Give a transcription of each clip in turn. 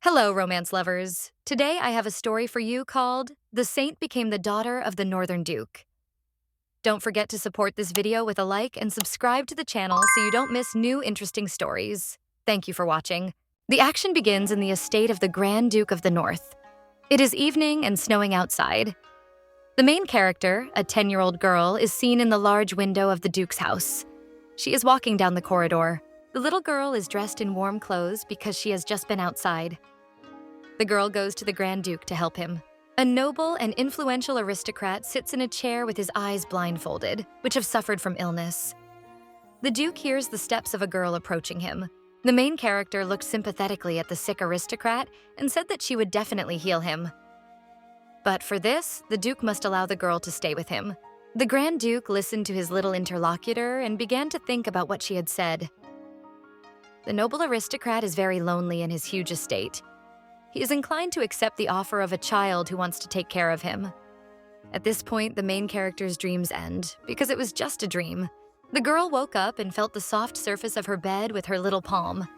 Hello, romance lovers. Today I have a story for you called The Saint Became the Daughter of the Northern Duke. Don't forget to support this video with a like and subscribe to the channel so you don't miss new interesting stories. Thank you for watching. The action begins in the estate of the Grand Duke of the North. It is evening and snowing outside. The main character, a 10-year-old girl, is seen in the large window of the Duke's house. She is walking down the corridor. The little girl is dressed in warm clothes because she has just been outside. The girl goes to the Grand Duke to help him. A noble and influential aristocrat sits in a chair with his eyes blindfolded, which have suffered from illness. The Duke hears the steps of a girl approaching him. The main character looked sympathetically at the sick aristocrat and said that she would definitely heal him. But for this, the Duke must allow the girl to stay with him. The Grand Duke listened to his little interlocutor and began to think about what she had said. The noble aristocrat is very lonely in his huge estate. He is inclined to accept the offer of a child who wants to take care of him. At this point, the main character's dreams end, because it was just a dream. The girl woke up and felt the soft surface of her bed with her little palm.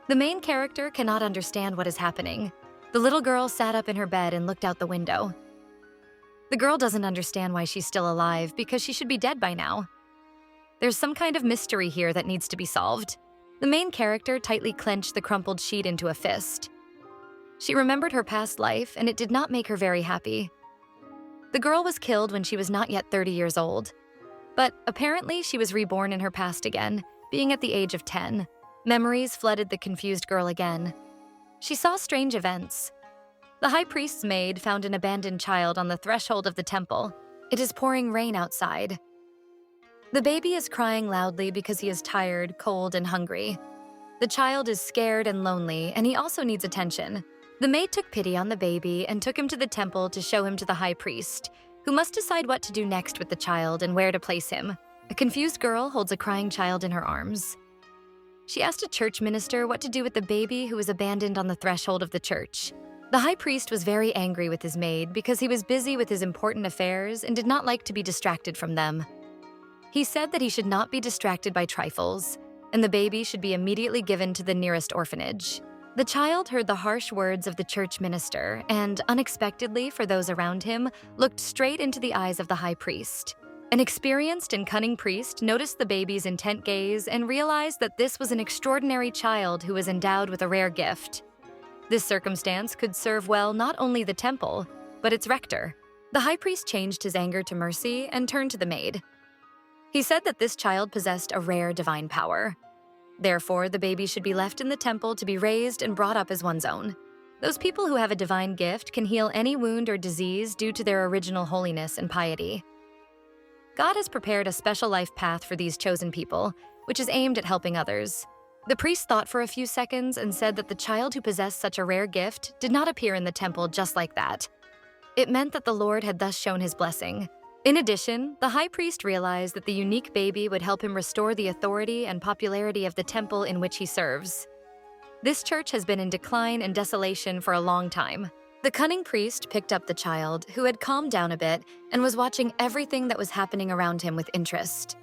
The main character cannot understand what is happening. The little girl sat up in her bed and looked out the window. The girl doesn't understand why she's still alive, because she should be dead by now. There's some kind of mystery here that needs to be solved. The main character tightly clenched the crumpled sheet into a fist. She remembered her past life, and it did not make her very happy. The girl was killed when she was not yet 30 years old. But apparently she was reborn in her past again, being at the age of 10. Memories flooded the confused girl again. She saw strange events. The high priest's maid found an abandoned child on the threshold of the temple. It is pouring rain outside. The baby is crying loudly because he is tired, cold, and hungry. The child is scared and lonely, and he also needs attention. The maid took pity on the baby and took him to the temple to show him to the high priest, who must decide what to do next with the child and where to place him. A confused girl holds a crying child in her arms. She asked a church minister what to do with the baby who was abandoned on the threshold of the church. The high priest was very angry with his maid because he was busy with his important affairs and did not like to be distracted from them. He said that he should not be distracted by trifles, and the baby should be immediately given to the nearest orphanage. The child heard the harsh words of the church minister and, unexpectedly for those around him, looked straight into the eyes of the high priest. An experienced and cunning priest noticed the baby's intent gaze and realized that this was an extraordinary child who was endowed with a rare gift. This circumstance could serve well not only the temple, but its rector. The high priest changed his anger to mercy and turned to the maid. He said that this child possessed a rare divine power. Therefore, the baby should be left in the temple to be raised and brought up as one's own. Those people who have a divine gift can heal any wound or disease due to their original holiness and piety. God has prepared a special life path for these chosen people, which is aimed at helping others. The priest thought for a few seconds and said that the child who possessed such a rare gift did not appear in the temple just like that. It meant that the Lord had thus shown his blessing. In addition, the high priest realized that the unique baby would help him restore the authority and popularity of the temple in which he serves. This church has been in decline and desolation for a long time. The cunning priest picked up the child, who had calmed down a bit and was watching everything that was happening around him with interest.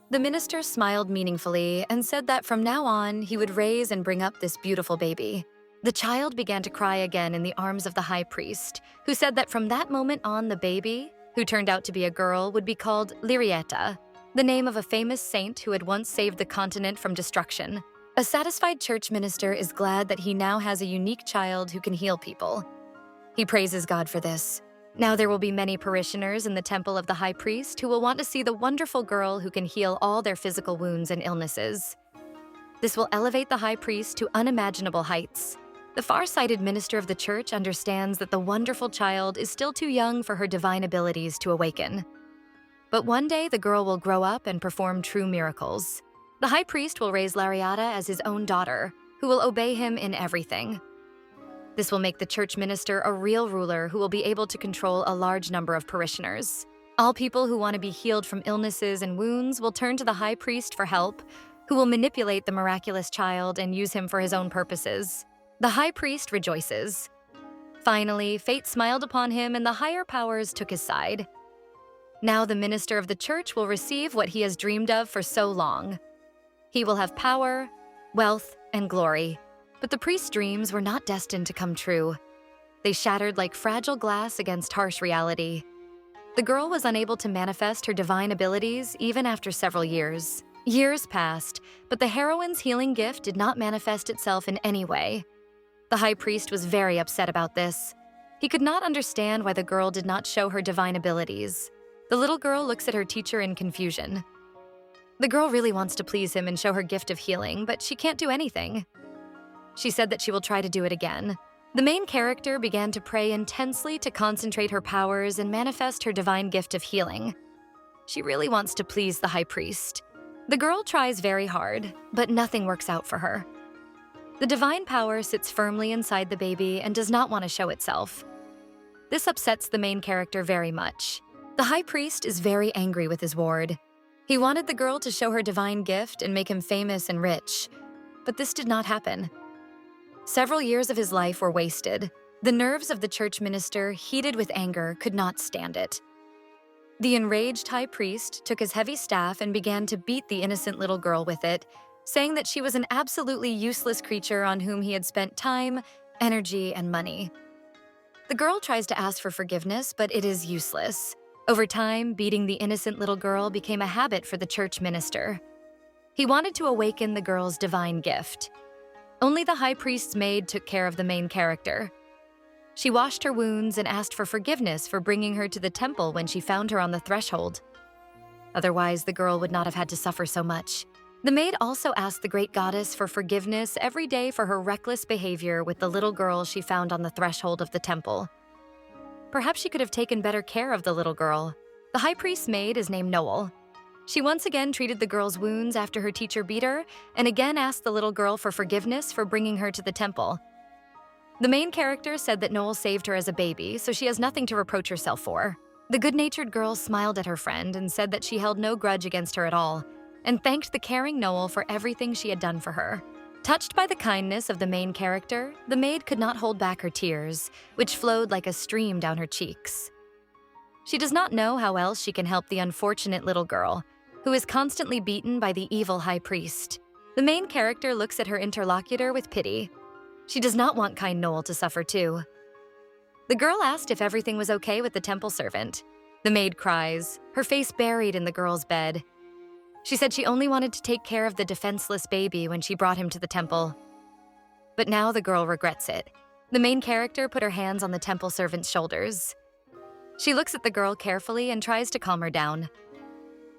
The minister smiled meaningfully and said that from now on, he would raise and bring up this beautiful baby. The child began to cry again in the arms of the high priest, who said that from that moment on, the baby, who turned out to be a girl, would be called Lyrietta, the name of a famous saint who had once saved the continent from destruction. A satisfied church minister is glad that he now has a unique child who can heal people. He praises God for this. Now there will be many parishioners in the temple of the high priest who will want to see the wonderful girl who can heal all their physical wounds and illnesses. This will elevate the high priest to unimaginable heights. The far-sighted minister of the church understands that the wonderful child is still too young for her divine abilities to awaken. But one day the girl will grow up and perform true miracles. The high priest will raise Lariata as his own daughter, who will obey him in everything. This will make the church minister a real ruler who will be able to control a large number of parishioners. All people who want to be healed from illnesses and wounds will turn to the high priest for help, who will manipulate the miraculous child and use him for his own purposes. The high priest rejoices. Finally, fate smiled upon him and the higher powers took his side. Now the minister of the church will receive what he has dreamed of for so long. He will have power, wealth, and glory. But the priest's dreams were not destined to come true. They shattered like fragile glass against harsh reality. The girl was unable to manifest her divine abilities even after several years. Years passed, but the heroine's healing gift did not manifest itself in any way. The high priest was very upset about this. He could not understand why the girl did not show her divine abilities. The little girl looks at her teacher in confusion. The girl really wants to please him and show her gift of healing, but she can't do anything. She said that she will try to do it again. The main character began to pray intensely to concentrate her powers and manifest her divine gift of healing. She really wants to please the high priest. The girl tries very hard, but nothing works out for her. The divine power sits firmly inside the baby and does not want to show itself. This upsets the main character very much. The high priest is very angry with his ward. He wanted the girl to show her divine gift and make him famous and rich, but this did not happen. Several years of his life were wasted. The nerves of the church minister, heated with anger, could not stand it. The enraged high priest took his heavy staff and began to beat the innocent little girl with it, saying that she was an absolutely useless creature on whom he had spent time, energy, and money. The girl tries to ask for forgiveness, but it is useless. Over time, beating the innocent little girl became a habit for the church minister. He wanted to awaken the girl's divine gift. Only the high priest's maid took care of the main character. She washed her wounds and asked for forgiveness for bringing her to the temple when she found her on the threshold. Otherwise, the girl would not have had to suffer so much. The maid also asked the great goddess for forgiveness every day for her reckless behavior with the little girl she found on the threshold of the temple. Perhaps she could have taken better care of the little girl. The high priest's maid is named Noel. She once again treated the girl's wounds after her teacher beat her, and again asked the little girl for forgiveness for bringing her to the temple. The main character said that Noel saved her as a baby, so she has nothing to reproach herself for. The good-natured girl smiled at her friend and said that she held no grudge against her at all, and thanked the caring Noel for everything she had done for her. Touched by the kindness of the main character, the maid could not hold back her tears, which flowed like a stream down her cheeks. She does not know how else she can help the unfortunate little girl, who is constantly beaten by the evil high priest. The main character looks at her interlocutor with pity. She does not want kind Noel to suffer too. The girl asked if everything was okay with the temple servant. The maid cries, her face buried in the girl's bed. She said she only wanted to take care of the defenseless baby when she brought him to the temple. But now the girl regrets it. The main character put her hands on the temple servant's shoulders. She looks at the girl carefully and tries to calm her down.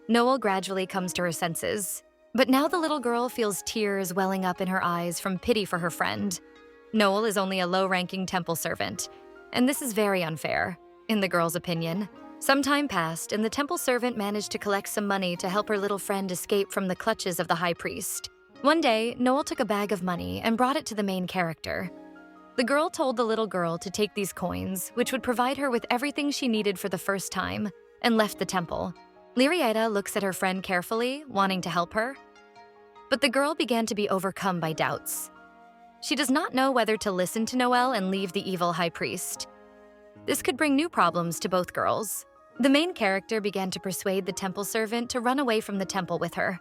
Noel gradually comes to her senses, but now the little girl feels tears welling up in her eyes from pity for her friend. Noel is only a low-ranking temple servant, and this is very unfair, in the girl's opinion. Some time passed, and the temple servant managed to collect some money to help her little friend escape from the clutches of the high priest. One day, Noel took a bag of money and brought it to the main character. The girl told the little girl to take these coins, which would provide her with everything she needed for the first time, and left the temple. Lyrietta looks at her friend carefully, wanting to help her. But the girl began to be overcome by doubts. She does not know whether to listen to Noel and leave the evil high priest. This could bring new problems to both girls. The main character began to persuade the temple servant to run away from the temple with her.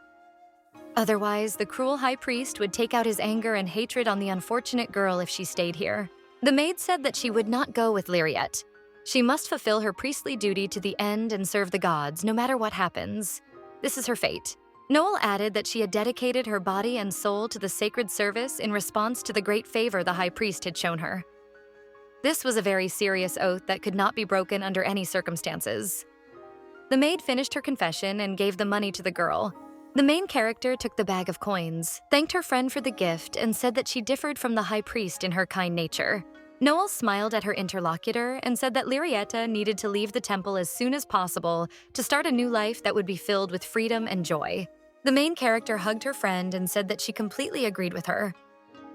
Otherwise, the cruel high priest would take out his anger and hatred on the unfortunate girl if she stayed here. The maid said that she would not go with Lyriette. She must fulfill her priestly duty to the end and serve the gods, no matter what happens. This is her fate. Noel added that she had dedicated her body and soul to the sacred service in response to the great favor the high priest had shown her. This was a very serious oath that could not be broken under any circumstances. The maid finished her confession and gave the money to the girl. The main character took the bag of coins, thanked her friend for the gift, and said that she differed from the high priest in her kind nature. Noel smiled at her interlocutor and said that Lyrietta needed to leave the temple as soon as possible to start a new life that would be filled with freedom and joy. The main character hugged her friend and said that she completely agreed with her.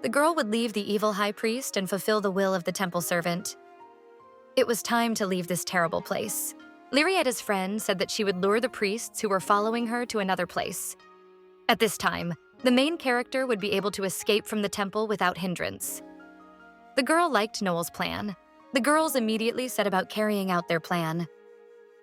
The girl would leave the evil high priest and fulfill the will of the temple servant. It was time to leave this terrible place. Lyrietta's friend said that she would lure the priests who were following her to another place. At this time, the main character would be able to escape from the temple without hindrance. The girl liked Noel's plan. The girls immediately set about carrying out their plan.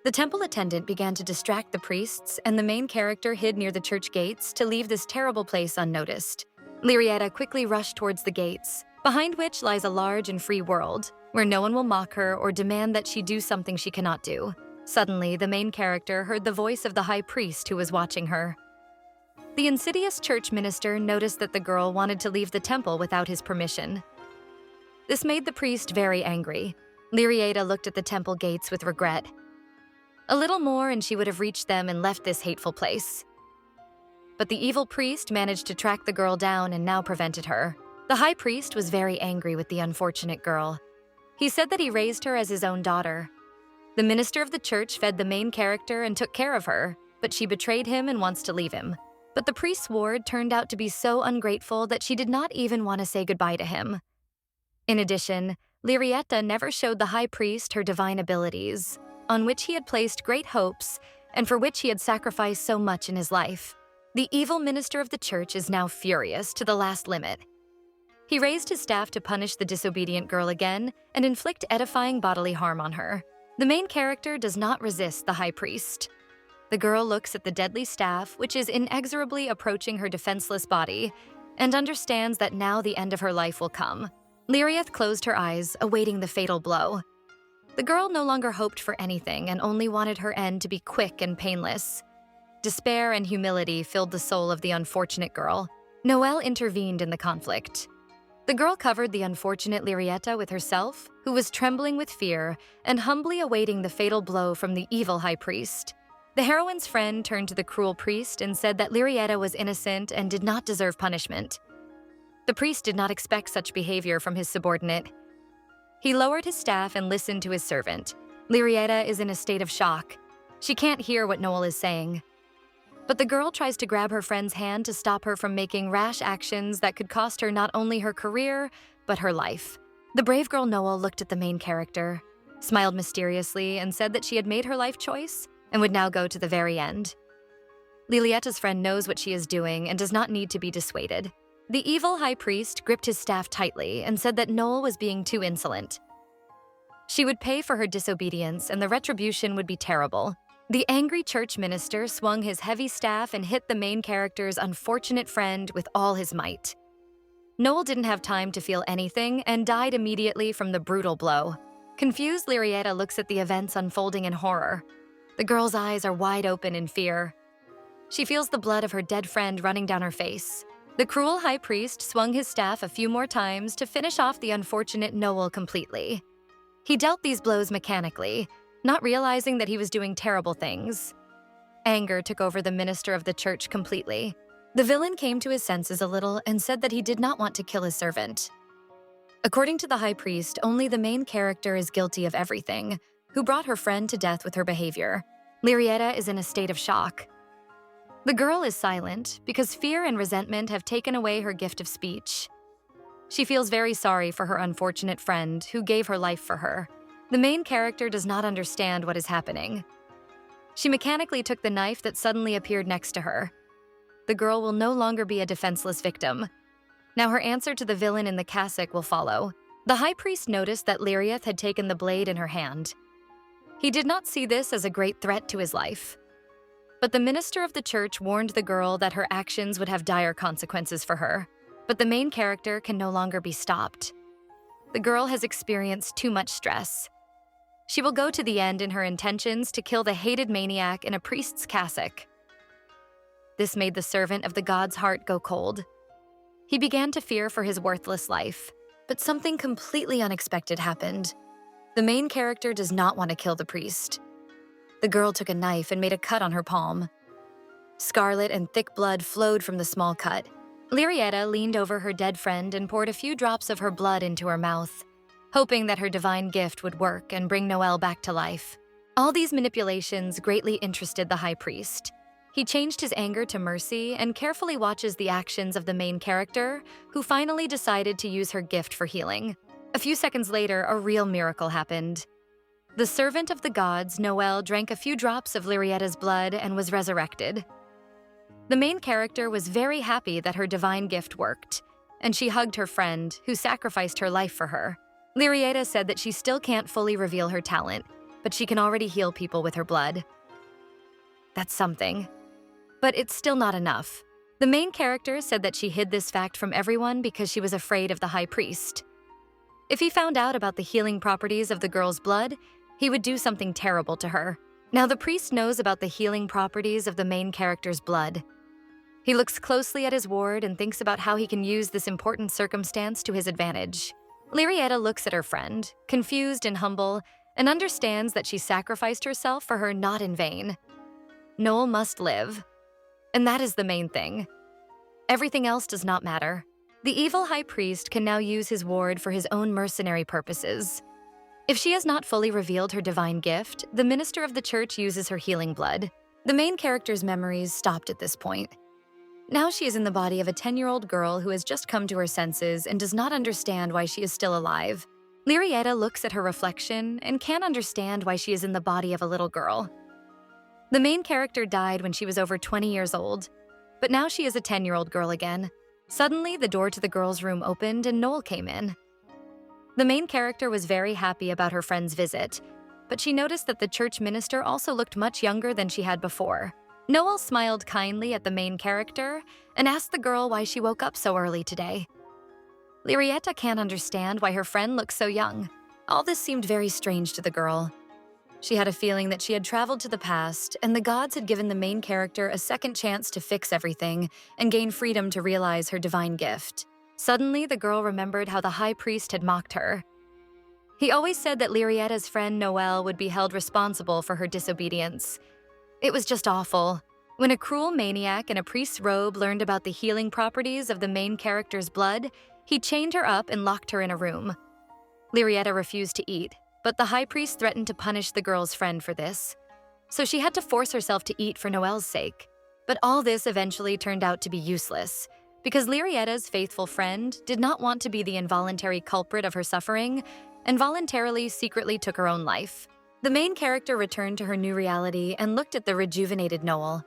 The temple attendant began to distract the priests, and the main character hid near the church gates to leave this terrible place unnoticed. Lyrietta quickly rushed towards the gates, behind which lies a large and free world, where no one will mock her or demand that she do something she cannot do. Suddenly, the main character heard the voice of the high priest who was watching her. The insidious church minister noticed that the girl wanted to leave the temple without his permission. This made the priest very angry. Lyrietta looked at the temple gates with regret. A little more and she would have reached them and left this hateful place. But the evil priest managed to track the girl down and now prevented her. The high priest was very angry with the unfortunate girl. He said that he raised her as his own daughter. The minister of the church fed the main character and took care of her, but she betrayed him and wants to leave him. But the priest's ward turned out to be so ungrateful that she did not even want to say goodbye to him. In addition, Lyrietta never showed the high priest her divine abilities, on which he had placed great hopes and for which he had sacrificed so much in his life. The evil minister of the church is now furious to the last limit. He raised his staff to punish the disobedient girl again and inflict edifying bodily harm on her. The main character does not resist the high priest. The girl looks at the deadly staff, which is inexorably approaching her defenseless body, and understands that now the end of her life will come. Lyrietta closed her eyes, awaiting the fatal blow. The girl no longer hoped for anything and only wanted her end to be quick and painless. Despair and humility filled the soul of the unfortunate girl. Noelle intervened in the conflict. The girl covered the unfortunate Lyrietta with herself, who was trembling with fear and humbly awaiting the fatal blow from the evil high priest. The heroine's friend turned to the cruel priest and said that Lyrietta was innocent and did not deserve punishment. The priest did not expect such behavior from his subordinate. He lowered his staff and listened to his servant. Lyrietta is in a state of shock. She can't hear what Noelle is saying. But the girl tries to grab her friend's hand to stop her from making rash actions that could cost her not only her career, but her life. The brave girl Noelle looked at the main character, smiled mysteriously, and said that she had made her life choice and would now go to the very end. Lilietta's friend knows what she is doing and does not need to be dissuaded. The evil high priest gripped his staff tightly and said that Noelle was being too insolent. She would pay for her disobedience and the retribution would be terrible. The angry church minister swung his heavy staff and hit the main character's unfortunate friend with all his might. Noelle didn't have time to feel anything and died immediately from the brutal blow. Confused, Lyrietta looks at the events unfolding in horror. The girl's eyes are wide open in fear. She feels the blood of her dead friend running down her face. The cruel high priest swung his staff a few more times to finish off the unfortunate Noelle completely. He dealt these blows mechanically, not realizing that he was doing terrible things. Anger took over the minister of the church completely. The villain came to his senses a little and said that he did not want to kill his servant. According to the high priest, only the main character is guilty of everything, who brought her friend to death with her behavior. Lyrietta is in a state of shock. The girl is silent because fear and resentment have taken away her gift of speech. She feels very sorry for her unfortunate friend who gave her life for her. The main character does not understand what is happening. She mechanically took the knife that suddenly appeared next to her. The girl will no longer be a defenseless victim. Now her answer to the villain in the cassock will follow. The high priest noticed that Lyrietta had taken the blade in her hand. He did not see this as a great threat to his life. But the minister of the church warned the girl that her actions would have dire consequences for her. But the main character can no longer be stopped. The girl has experienced too much stress. She will go to the end in her intentions to kill the hated maniac in a priest's cassock. This made the servant of the god's heart go cold. He began to fear for his worthless life, but something completely unexpected happened. The main character does not want to kill the priest. The girl took a knife and made a cut on her palm. Scarlet and thick blood flowed from the small cut. Lyrietta leaned over her dead friend and poured a few drops of her blood into her mouth, hoping that her divine gift would work and bring Noelle back to life. All these manipulations greatly interested the high priest. He changed his anger to mercy and carefully watches the actions of the main character, who finally decided to use her gift for healing. A few seconds later, a real miracle happened. The servant of the gods, Noelle, drank a few drops of Lyrietta's blood and was resurrected. The main character was very happy that her divine gift worked, and she hugged her friend, who sacrificed her life for her. Lyrietta said that she still can't fully reveal her talent, but she can already heal people with her blood. That's something. But it's still not enough. The main character said that she hid this fact from everyone because she was afraid of the high priest. If he found out about the healing properties of the girl's blood, he would do something terrible to her. Now the priest knows about the healing properties of the main character's blood. He looks closely at his ward and thinks about how he can use this important circumstance to his advantage. Lyrietta looks at her friend, confused and humble, and understands that she sacrificed herself for her not in vain. Noel must live. And that is the main thing. Everything else does not matter. The evil high priest can now use his ward for his own mercenary purposes. If she has not fully revealed her divine gift, the minister of the church uses her healing blood. The main character's memories stopped at this point. Now she is in the body of a 10-year-old girl who has just come to her senses and does not understand why she is still alive. Lyrietta looks at her reflection and can't understand why she is in the body of a little girl. The main character died when she was over 20 years old, but now she is a 10-year-old girl again. Suddenly, the door to the girl's room opened and Noel came in. The main character was very happy about her friend's visit, but she noticed that the church minister also looked much younger than she had before. Noel smiled kindly at the main character and asked the girl why she woke up so early today. Lyrietta can't understand why her friend looks so young. All this seemed very strange to the girl. She had a feeling that she had traveled to the past, and the gods had given the main character a second chance to fix everything and gain freedom to realize her divine gift. Suddenly, the girl remembered how the high priest had mocked her. He always said that Lyrietta's friend Noelle would be held responsible for her disobedience. It was just awful. When a cruel maniac in a priest's robe learned about the healing properties of the main character's blood, he chained her up and locked her in a room. Lyrietta refused to eat, but the high priest threatened to punish the girl's friend for this. So she had to force herself to eat for Noelle's sake. But all this eventually turned out to be useless, because Lyrietta's faithful friend did not want to be the involuntary culprit of her suffering and voluntarily secretly took her own life. The main character returned to her new reality and looked at the rejuvenated Noel.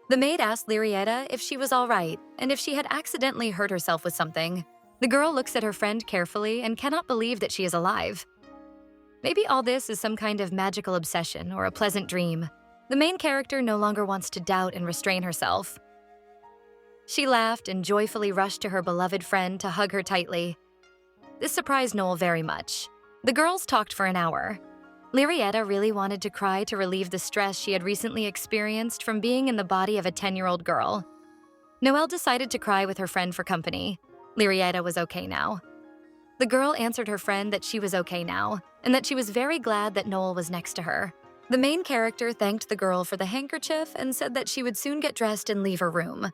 The maid asked Lyrietta if she was all right and if she had accidentally hurt herself with something. The girl looks at her friend carefully and cannot believe that she is alive. Maybe all this is some kind of magical obsession or a pleasant dream. The main character no longer wants to doubt and restrain herself. She laughed and joyfully rushed to her beloved friend to hug her tightly. This surprised Noel very much. The girls talked for an hour. Lyrietta really wanted to cry to relieve the stress she had recently experienced from being in the body of a 10-year-old girl. Noelle decided to cry with her friend for company. Lyrietta was okay now. The girl answered her friend that she was okay now, and that she was very glad that Noel was next to her. The main character thanked the girl for the handkerchief and said that she would soon get dressed and leave her room.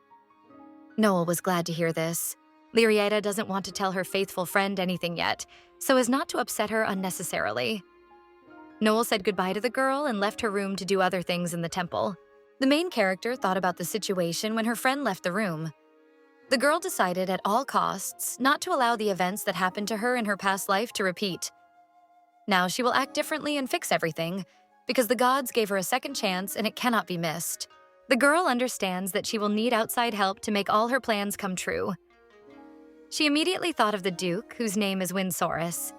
Noel was glad to hear this. Lyrietta doesn't want to tell her faithful friend anything yet, so as not to upset her unnecessarily. Noel said goodbye to the girl and left her room to do other things in the temple. The main character thought about the situation when her friend left the room. The girl decided at all costs not to allow the events that happened to her in her past life to repeat. Now she will act differently and fix everything, because the gods gave her a second chance and it cannot be missed. The girl understands that she will need outside help to make all her plans come true. She immediately thought of the Duke, whose name is Winsaurus.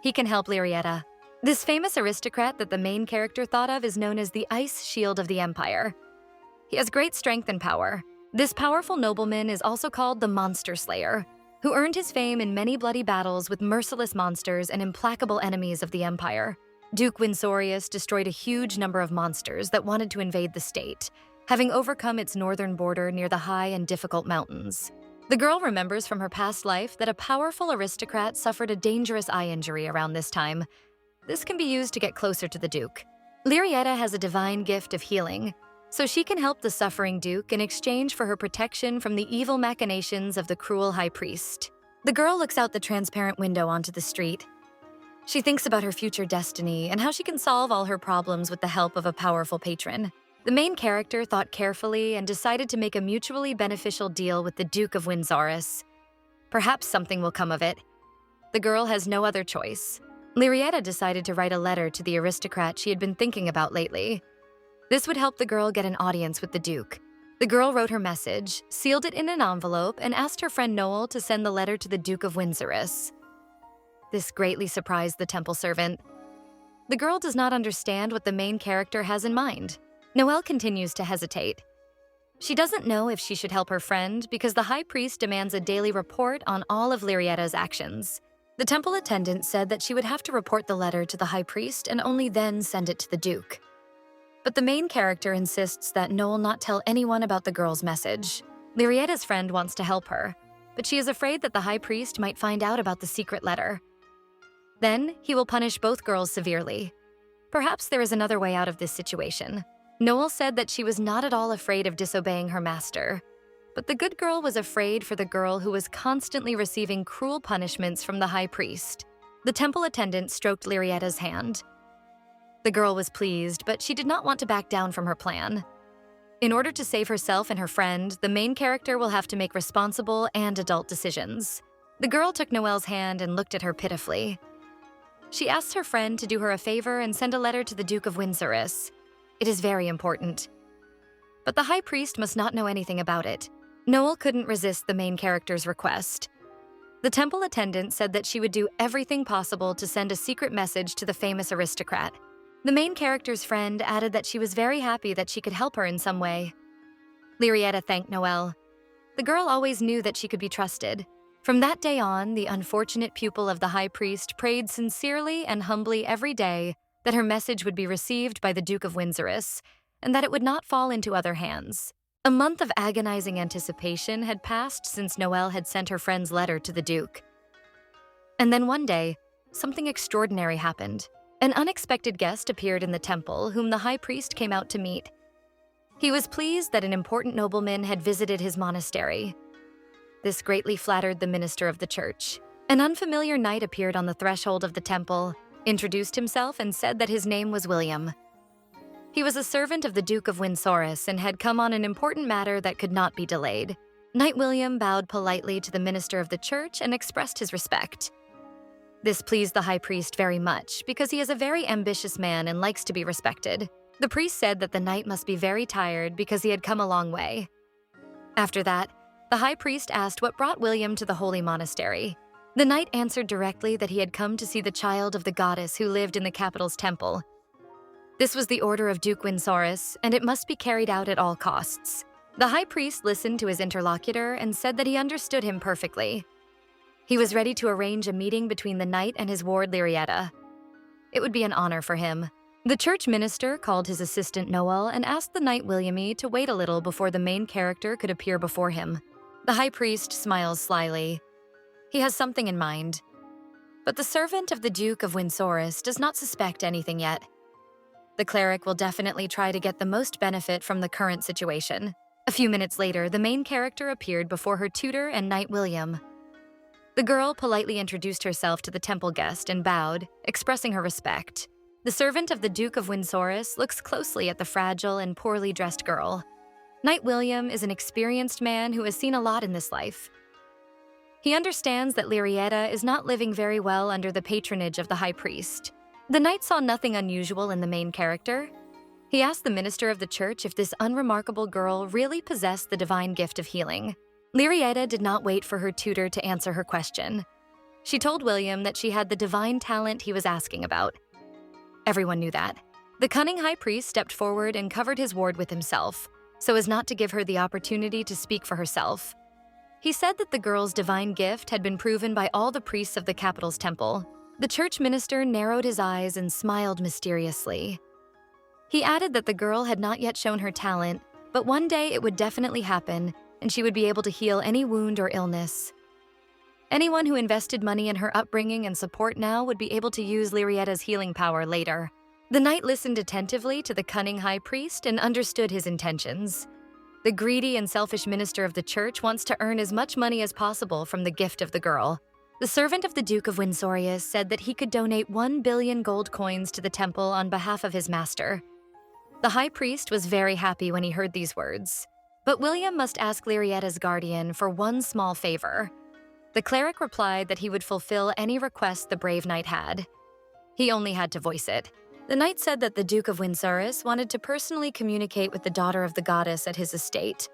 He can help Lyrietta. This famous aristocrat that the main character thought of is known as the Ice Shield of the Empire. He has great strength and power. This powerful nobleman is also called the Monster Slayer, who earned his fame in many bloody battles with merciless monsters and implacable enemies of the Empire. Duke Winsaurus destroyed a huge number of monsters that wanted to invade the state, having overcome its northern border near the high and difficult mountains. The girl remembers from her past life that a powerful aristocrat suffered a dangerous eye injury around this time. This can be used to get closer to the Duke. Lyrietta has a divine gift of healing, so she can help the suffering Duke in exchange for her protection from the evil machinations of the cruel high priest. The girl looks out the transparent window onto the street. She thinks about her future destiny and how she can solve all her problems with the help of a powerful patron. The main character thought carefully and decided to make a mutually beneficial deal with the Duke of Winsaurus. Perhaps something will come of it. The girl has no other choice. Lyrietta decided to write a letter to the aristocrat she had been thinking about lately. This would help the girl get an audience with the Duke. The girl wrote her message, sealed it in an envelope, and asked her friend Noel to send the letter to the Duke of Winsaurus. This greatly surprised the temple servant. The girl does not understand what the main character has in mind. Noel continues to hesitate. She doesn't know if she should help her friend because the high priest demands a daily report on all of Lyrietta's actions. The temple attendant said that she would have to report the letter to the high priest and only then send it to the Duke. But the main character insists that Noel not tell anyone about the girl's message. Lyrietta's friend wants to help her, but she is afraid that the high priest might find out about the secret letter. Then, he will punish both girls severely. Perhaps there is another way out of this situation. Noel said that she was not at all afraid of disobeying her master, but the good girl was afraid for the girl who was constantly receiving cruel punishments from the high priest. The temple attendant stroked Lyrietta's hand. The girl was pleased, but she did not want to back down from her plan. In order to save herself and her friend, the main character will have to make responsible and adult decisions. The girl took Noelle's hand and looked at her pitifully. She asked her friend to do her a favor and send a letter to the Duke of Windsoris. It is very important. But the high priest must not know anything about it. Noel couldn't resist the main character's request. The temple attendant said that she would do everything possible to send a secret message to the famous aristocrat. The main character's friend added that she was very happy that she could help her in some way. Lyrietta thanked Noelle. The girl always knew that she could be trusted. From that day on, the unfortunate pupil of the high priest prayed sincerely and humbly every day that her message would be received by the Duke of Windsoris, and that it would not fall into other hands. A month of agonizing anticipation had passed since Noelle had sent her friend's letter to the Duke. And then one day, something extraordinary happened. An unexpected guest appeared in the temple, whom the high priest came out to meet. He was pleased that an important nobleman had visited his monastery. This greatly flattered the minister of the church. An unfamiliar knight appeared on the threshold of the temple, introduced himself, and said that his name was William. He was a servant of the Duke of Windsoris and had come on an important matter that could not be delayed. Knight William bowed politely to the minister of the church and expressed his respect. This pleased the high priest very much because he is a very ambitious man and likes to be respected. The priest said that the knight must be very tired because he had come a long way. After that, the high priest asked what brought William to the holy monastery. The knight answered directly that he had come to see the child of the goddess who lived in the capital's temple. This was the order of Duke Windsoris, and it must be carried out at all costs. The high priest listened to his interlocutor and said that he understood him perfectly. He was ready to arrange a meeting between the knight and his ward Lyrietta. It would be an honor for him. The church minister called his assistant Noel and asked the knight Williamy to wait a little before the main character could appear before him. The high priest smiles slyly. He has something in mind. But the servant of the Duke of Windsoris does not suspect anything yet. The cleric will definitely try to get the most benefit from the current situation. A few minutes later, the main character appeared before her tutor and Knight William. The girl politely introduced herself to the temple guest and bowed, expressing her respect. The servant of the Duke of Windsoris looks closely at the fragile and poorly dressed girl. Knight William is an experienced man who has seen a lot in this life. He understands that Lyrietta is not living very well under the patronage of the high priest. The knight saw nothing unusual in the main character. He asked the minister of the church if this unremarkable girl really possessed the divine gift of healing. Lyrietta did not wait for her tutor to answer her question. She told William that she had the divine talent he was asking about. Everyone knew that. The cunning high priest stepped forward and covered his ward with himself, so as not to give her the opportunity to speak for herself. He said that the girl's divine gift had been proven by all the priests of the capital's temple. The church minister narrowed his eyes and smiled mysteriously. He added that the girl had not yet shown her talent, but one day it would definitely happen, and she would be able to heal any wound or illness. Anyone who invested money in her upbringing and support now would be able to use Lyrietta's healing power later. The knight listened attentively to the cunning high priest and understood his intentions. The greedy and selfish minister of the church wants to earn as much money as possible from the gift of the girl. The servant of the Duke of Windsoris said that he could donate 1 billion gold coins to the temple on behalf of his master. The high priest was very happy when he heard these words. But William must ask Lyrietta's guardian for one small favor. The cleric replied that he would fulfill any request the brave knight had. He only had to voice it. The knight said that the Duke of Windsoris wanted to personally communicate with the daughter of the goddess at his estate.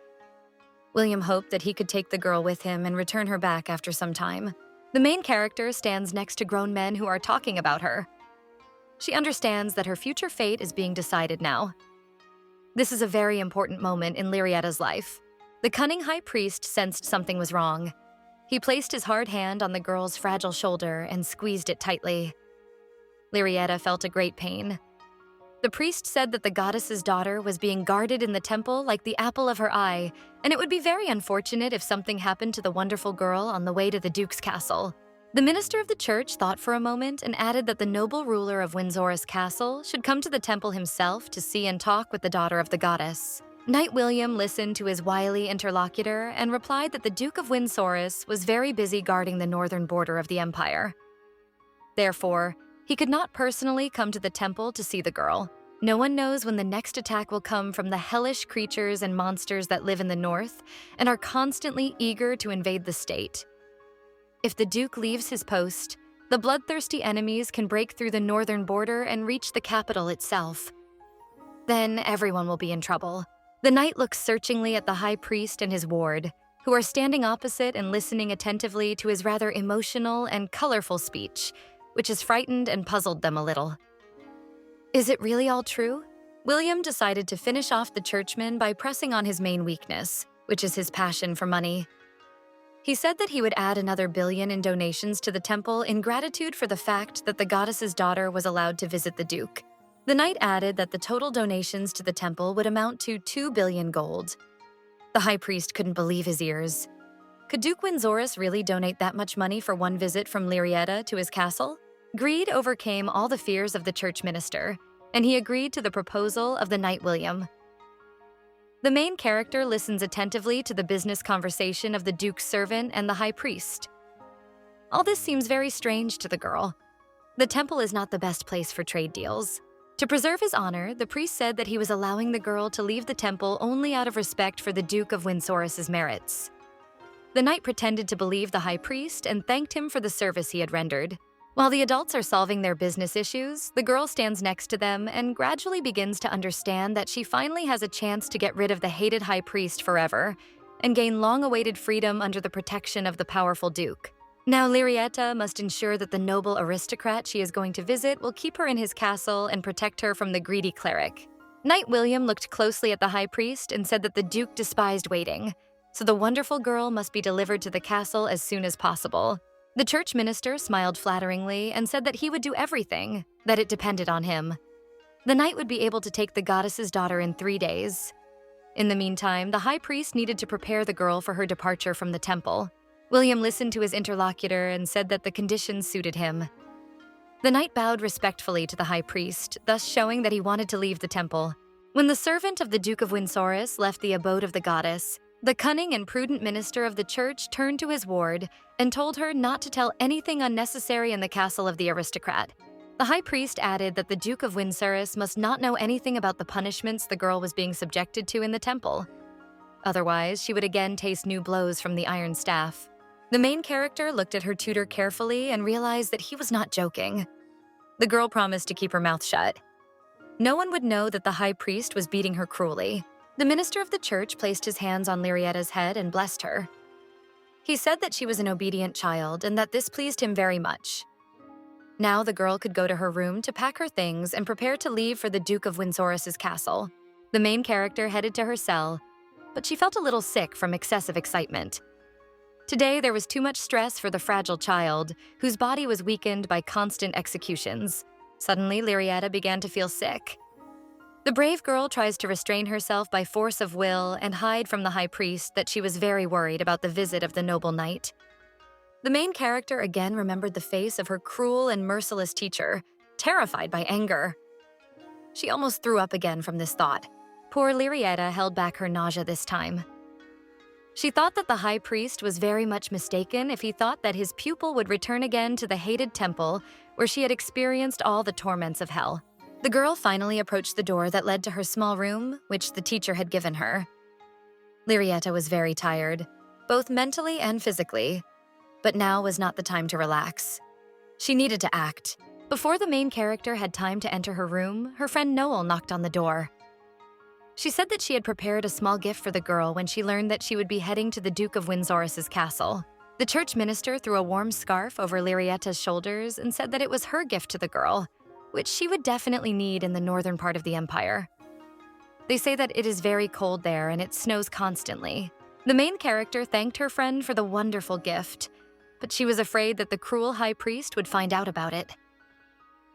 William hoped that he could take the girl with him and return her back after some time. The main character stands next to grown men who are talking about her. She understands that her future fate is being decided now. This is a very important moment in Lyrietta's life. The cunning high priest sensed something was wrong. He placed his hard hand on the girl's fragile shoulder and squeezed it tightly. Lyrietta felt a great pain. The priest said that the goddess's daughter was being guarded in the temple like the apple of her eye, and it would be very unfortunate if something happened to the wonderful girl on the way to the duke's castle. The minister of the church thought for a moment and added that the noble ruler of Windsorus Castle should come to the temple himself to see and talk with the daughter of the goddess. Knight William listened to his wily interlocutor and replied that the Duke of Windsorus was very busy guarding the northern border of the empire. Therefore, he could not personally come to the temple to see the girl. No one knows when the next attack will come from the hellish creatures and monsters that live in the north and are constantly eager to invade the state. If the Duke leaves his post, the bloodthirsty enemies can break through the northern border and reach the capital itself. Then everyone will be in trouble. The knight looks searchingly at the high priest and his ward, who are standing opposite and listening attentively to his rather emotional and colorful speech, which has frightened and puzzled them a little. Is it really all true? William decided to finish off the churchman by pressing on his main weakness, which is his passion for money. He said that he would add another $1 billion in donations to the temple in gratitude for the fact that the goddess's daughter was allowed to visit the Duke. The knight added that the total donations to the temple would amount to 2 billion gold. The high priest couldn't believe his ears. Could Duke Windsorus really donate that much money for one visit from Lyrietta to his castle? Greed overcame all the fears of the church minister, and he agreed to the proposal of the Knight William. The main character listens attentively to the business conversation of the Duke's servant and the high priest. All this seems very strange to the girl. The temple is not the best place for trade deals. To preserve his honor, the priest said that he was allowing the girl to leave the temple only out of respect for the Duke of Windsorus's merits. The knight pretended to believe the high priest and thanked him for the service he had rendered. While the adults are solving their business issues, the girl stands next to them and gradually begins to understand that she finally has a chance to get rid of the hated high priest forever and gain long-awaited freedom under the protection of the powerful Duke. Now Lyrietta must ensure that the noble aristocrat she is going to visit will keep her in his castle and protect her from the greedy cleric. Knight William looked closely at the high priest and said that the Duke despised waiting, so the wonderful girl must be delivered to the castle as soon as possible. The church minister smiled flatteringly and said that he would do everything, that it depended on him. The knight would be able to take the goddess's daughter in 3 days. In the meantime, the high priest needed to prepare the girl for her departure from the temple. William listened to his interlocutor and said that the conditions suited him. The knight bowed respectfully to the high priest, thus showing that he wanted to leave the temple. When the servant of the Duke of Windsorus left the abode of the goddess, the cunning and prudent minister of the church turned to his ward and told her not to tell anything unnecessary in the castle of the aristocrat. The high priest added that the Duke of Windsorus must not know anything about the punishments the girl was being subjected to in the temple. Otherwise, she would again taste new blows from the iron staff. The main character looked at her tutor carefully and realized that he was not joking. The girl promised to keep her mouth shut. No one would know that the high priest was beating her cruelly. The minister of the church placed his hands on Lyrietta's head and blessed her. He said that she was an obedient child and that this pleased him very much. Now the girl could go to her room to pack her things and prepare to leave for the Duke of Windsorus's castle. The main character headed to her cell, but she felt a little sick from excessive excitement. Today, there was too much stress for the fragile child, whose body was weakened by constant executions. Suddenly, Lyrietta began to feel sick. The brave girl tries to restrain herself by force of will and hide from the high priest that she was very worried about the visit of the noble knight. The main character again remembered the face of her cruel and merciless teacher, terrified by anger. She almost threw up again from this thought. Poor Lyrietta held back her nausea this time. She thought that the high priest was very much mistaken if he thought that his pupil would return again to the hated temple where she had experienced all the torments of hell. The girl finally approached the door that led to her small room, which the teacher had given her. Lyrietta was very tired, both mentally and physically, but now was not the time to relax. She needed to act. Before the main character had time to enter her room, her friend Noel knocked on the door. She said that she had prepared a small gift for the girl when she learned that she would be heading to the Duke of Windsorus's castle. The church minister threw a warm scarf over Lyrietta's shoulders and said that it was her gift to the girl, which she would definitely need in the northern part of the empire. They say that it is very cold there and it snows constantly. The main character thanked her friend for the wonderful gift, but she was afraid that the cruel high priest would find out about it.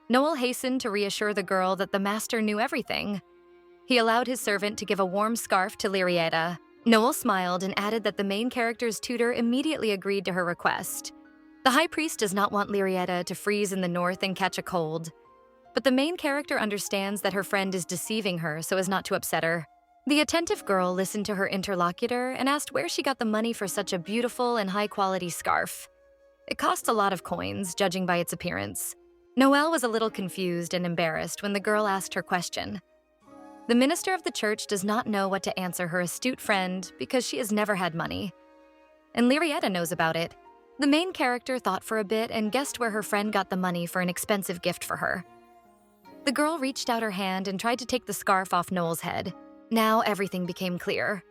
Noel hastened to reassure the girl that the master knew everything. He allowed his servant to give a warm scarf to Lyrietta. Noel smiled and added that the main character's tutor immediately agreed to her request. The high priest does not want Lyrietta to freeze in the north and catch a cold, but the main character understands that her friend is deceiving her so as not to upset her. The attentive girl listened to her interlocutor and asked where she got the money for such a beautiful and high-quality scarf. It cost a lot of coins, judging by its appearance. Noelle was a little confused and embarrassed when the girl asked her question. The minister of the church does not know what to answer her astute friend because she has never had money. And Lyrietta knows about it. The main character thought for a bit and guessed where her friend got the money for an expensive gift for her. The girl reached out her hand and tried to take the scarf off Noel's head. Now everything became clear.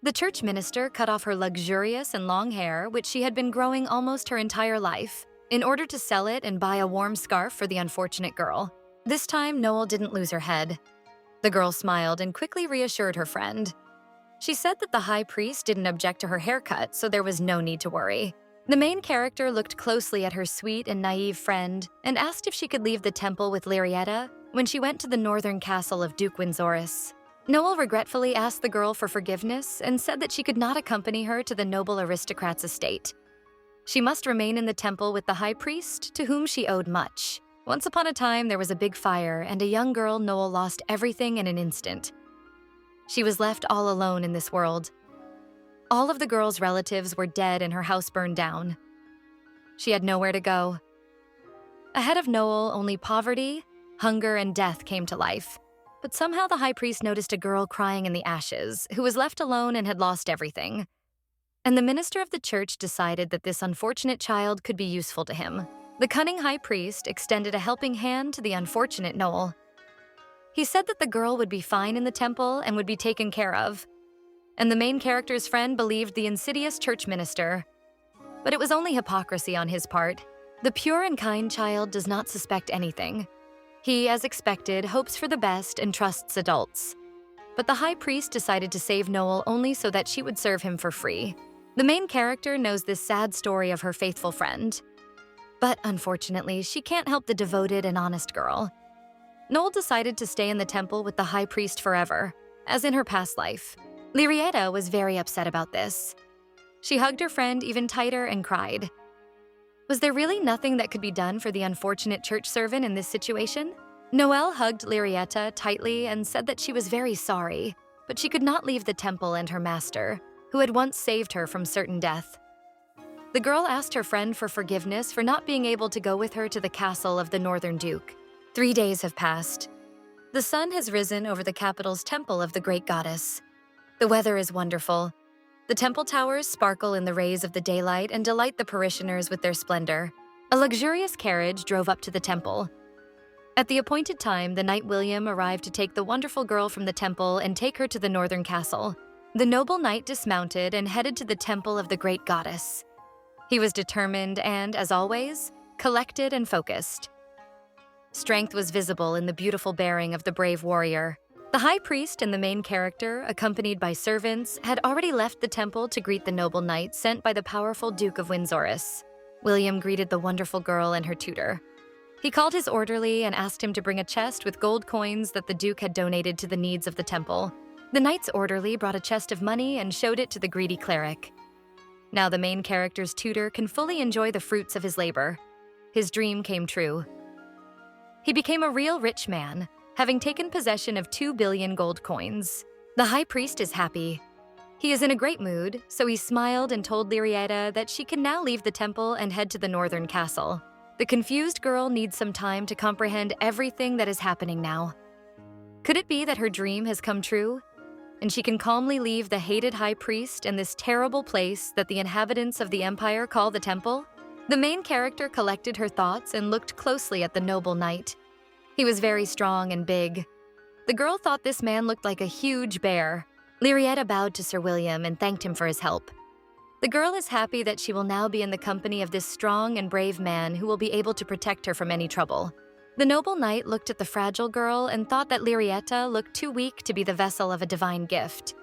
The church minister cut off her luxurious and long hair, which she had been growing almost her entire life, in order to sell it and buy a warm scarf for the unfortunate girl. This time, Noel didn't lose her head. The girl smiled and quickly reassured her friend. She said that the high priest didn't object to her haircut, so there was no need to worry. The main character looked closely at her sweet and naive friend and asked if she could leave the temple with Lyrietta when she went to the northern castle of Duke Windzoris. Noel regretfully asked the girl for forgiveness and said that she could not accompany her to the noble aristocrat's estate. She must remain in the temple with the high priest, to whom she owed much. Once upon a time, there was a big fire, and a young girl, Noel, lost everything in an instant. She was left all alone in this world. All of the girl's relatives were dead and her house burned down. She had nowhere to go. Ahead of Noel, only poverty, hunger, and death came to life. But somehow the high priest noticed a girl crying in the ashes, who was left alone and had lost everything. And the minister of the church decided that this unfortunate child could be useful to him. The cunning high priest extended a helping hand to the unfortunate Noel. He said that the girl would be fine in the temple and would be taken care of. And the main character's friend believed the insidious church minister. But it was only hypocrisy on his part. The pure and kind child does not suspect anything. He, as expected, hopes for the best and trusts adults. But the high priest decided to save Noel only so that she would serve him for free. The main character knows this sad story of her faithful friend. But unfortunately, she can't help the devoted and honest girl. Noel decided to stay in the temple with the high priest forever, as in her past life. Lyrietta was very upset about this. She hugged her friend even tighter and cried. Was there really nothing that could be done for the unfortunate church servant in this situation? Noelle hugged Lyrietta tightly and said that she was very sorry, but she could not leave the temple and her master, who had once saved her from certain death. The girl asked her friend for forgiveness for not being able to go with her to the castle of the Northern Duke. 3 days have passed. The sun has risen over the capital's temple of the great goddess. The weather is wonderful. The temple towers sparkle in the rays of the daylight and delight the parishioners with their splendor. A luxurious carriage drove up to the temple. At the appointed time, the knight William arrived to take the wonderful girl from the temple and take her to the northern castle. The noble knight dismounted and headed to the temple of the great goddess. He was determined and, as always, collected and focused. Strength was visible in the beautiful bearing of the brave warrior. The high priest and the main character, accompanied by servants, had already left the temple to greet the noble knight sent by the powerful Duke of Windzoris. William greeted the wonderful girl and her tutor. He called his orderly and asked him to bring a chest with gold coins that the Duke had donated to the needs of the temple. The knight's orderly brought a chest of money and showed it to the greedy cleric. Now the main character's tutor can fully enjoy the fruits of his labor. His dream came true. He became a real rich man, having taken possession of 2 billion gold coins. The high priest is happy. He is in a great mood, so he smiled and told Lyrietta that she can now leave the temple and head to the northern castle. The confused girl needs some time to comprehend everything that is happening now. Could it be that her dream has come true, and she can calmly leave the hated high priest and this terrible place that the inhabitants of the empire call the temple? The main character collected her thoughts and looked closely at the noble knight. He was very strong and big. The girl thought this man looked like a huge bear. Lyrietta bowed to Sir William and thanked him for his help. The girl is happy that she will now be in the company of this strong and brave man who will be able to protect her from any trouble. The noble knight looked at the fragile girl and thought that Lyrietta looked too weak to be the vessel of a divine gift.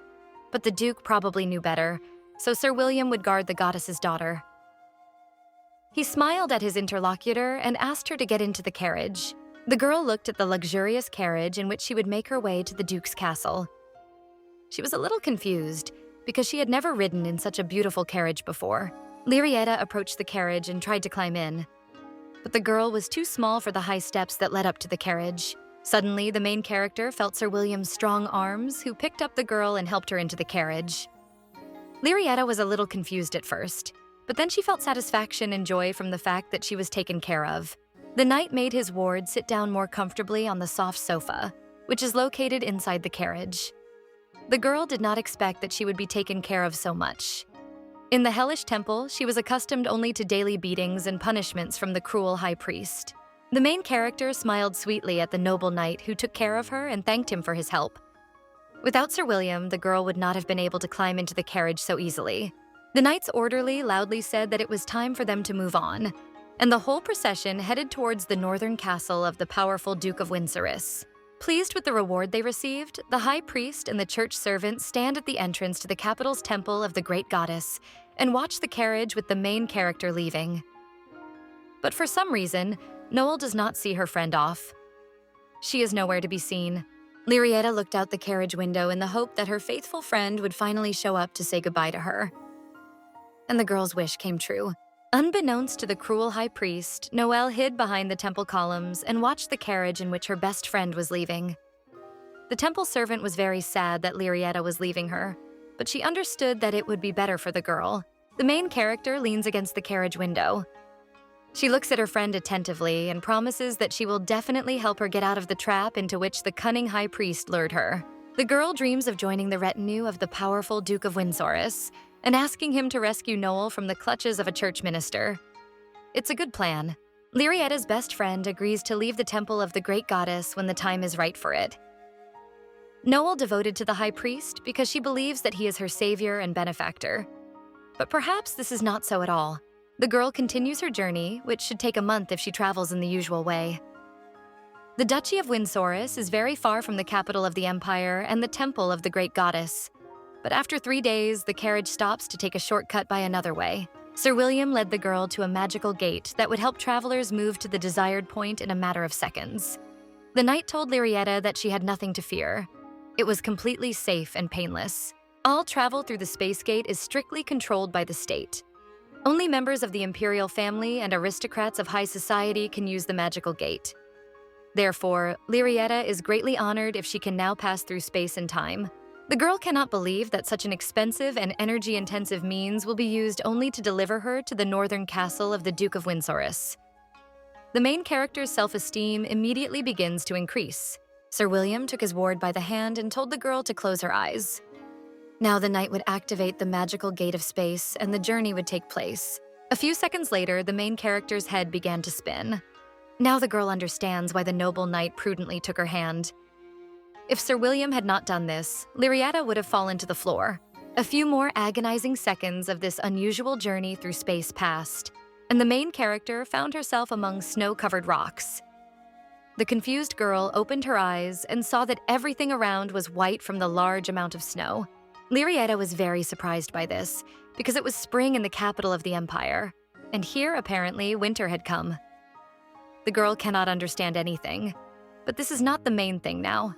But the Duke probably knew better, so Sir William would guard the goddess's daughter. He smiled at his interlocutor and asked her to get into the carriage. The girl looked at the luxurious carriage in which she would make her way to the Duke's castle. She was a little confused because she had never ridden in such a beautiful carriage before. Lyrietta approached the carriage and tried to climb in. But the girl was too small for the high steps that led up to the carriage. Suddenly, the main character felt Sir William's strong arms, who picked up the girl and helped her into the carriage. Lyrietta was a little confused at first, but then she felt satisfaction and joy from the fact that she was taken care of. The knight made his ward sit down more comfortably on the soft sofa, which is located inside the carriage. The girl did not expect that she would be taken care of so much. In the hellish temple, she was accustomed only to daily beatings and punishments from the cruel high priest. The main character smiled sweetly at the noble knight who took care of her and thanked him for his help. Without Sir William, the girl would not have been able to climb into the carriage so easily. The knight's orderly loudly said that it was time for them to move on, and the whole procession headed towards the northern castle of the powerful Duke of Windsoris. Pleased with the reward they received, the high priest and the church servants stand at the entrance to the capital's temple of the great goddess and watch the carriage with the main character leaving. But for some reason, Noel does not see her friend off. She is nowhere to be seen. Lyrietta looked out the carriage window in the hope that her faithful friend would finally show up to say goodbye to her. And the girl's wish came true. Unbeknownst to the cruel high priest, Noelle hid behind the temple columns and watched the carriage in which her best friend was leaving. The temple servant was very sad that Lyrietta was leaving her, but she understood that it would be better for the girl. The main character leans against the carriage window. She looks at her friend attentively and promises that she will definitely help her get out of the trap into which the cunning high priest lured her. The girl dreams of joining the retinue of the powerful Duke of Windsoris and asking him to rescue Noel from the clutches of a church minister. It's a good plan. Lyrietta's best friend agrees to leave the temple of the great goddess when the time is right for it. Noel devoted to the high priest because she believes that he is her savior and benefactor. But perhaps this is not so at all. The girl continues her journey, which should take a month if she travels in the usual way. The Duchy of Windsoris is very far from the capital of the empire and the temple of the great goddess. But after 3 days, the carriage stops to take a shortcut by another way. Sir William led the girl to a magical gate that would help travelers move to the desired point in a matter of seconds. The knight told Lyrietta that she had nothing to fear. It was completely safe and painless. All travel through the space gate is strictly controlled by the state. Only members of the imperial family and aristocrats of high society can use the magical gate. Therefore, Lyrietta is greatly honored if she can now pass through space and time. The girl cannot believe that such an expensive and energy-intensive means will be used only to deliver her to the northern castle of the Duke of Windsoris. The main character's self-esteem immediately begins to increase. Sir William took his ward by the hand and told the girl to close her eyes. Now the knight would activate the magical gate of space and the journey would take place. A few seconds later, the main character's head began to spin. Now the girl understands why the noble knight prudently took her hand. If Sir William had not done this, Lyrietta would have fallen to the floor. A few more agonizing seconds of this unusual journey through space passed, and the main character found herself among snow-covered rocks. The confused girl opened her eyes and saw that everything around was white from the large amount of snow. Lyrietta was very surprised by this, because it was spring in the capital of the empire, and here, apparently, winter had come. The girl cannot understand anything, but this is not the main thing now.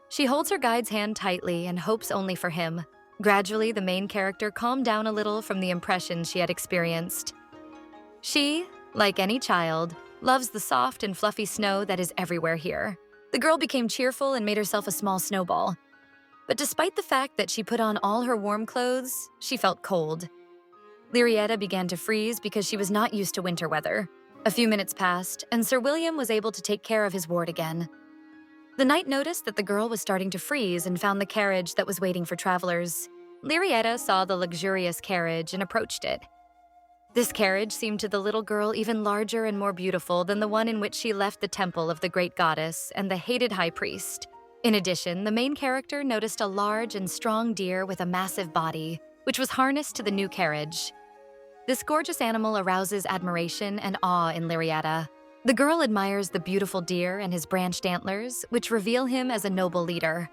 She holds her guide's hand tightly and hopes only for him. Gradually, the main character calmed down a little from the impressions she had experienced. She, like any child, loves the soft and fluffy snow that is everywhere here. The girl became cheerful and made herself a small snowball. But despite the fact that she put on all her warm clothes, she felt cold. Lyrietta began to freeze because she was not used to winter weather. A few minutes passed, and Sir William was able to take care of his ward again. The knight noticed that the girl was starting to freeze and found the carriage that was waiting for travelers. Lyrietta saw the luxurious carriage and approached it. This carriage seemed to the little girl even larger and more beautiful than the one in which she left the temple of the great goddess and the hated high priest. In addition, the main character noticed a large and strong deer with a massive body, which was harnessed to the new carriage. This gorgeous animal arouses admiration and awe in Lyrietta. The girl admires the beautiful deer and his branched antlers, which reveal him as a noble leader.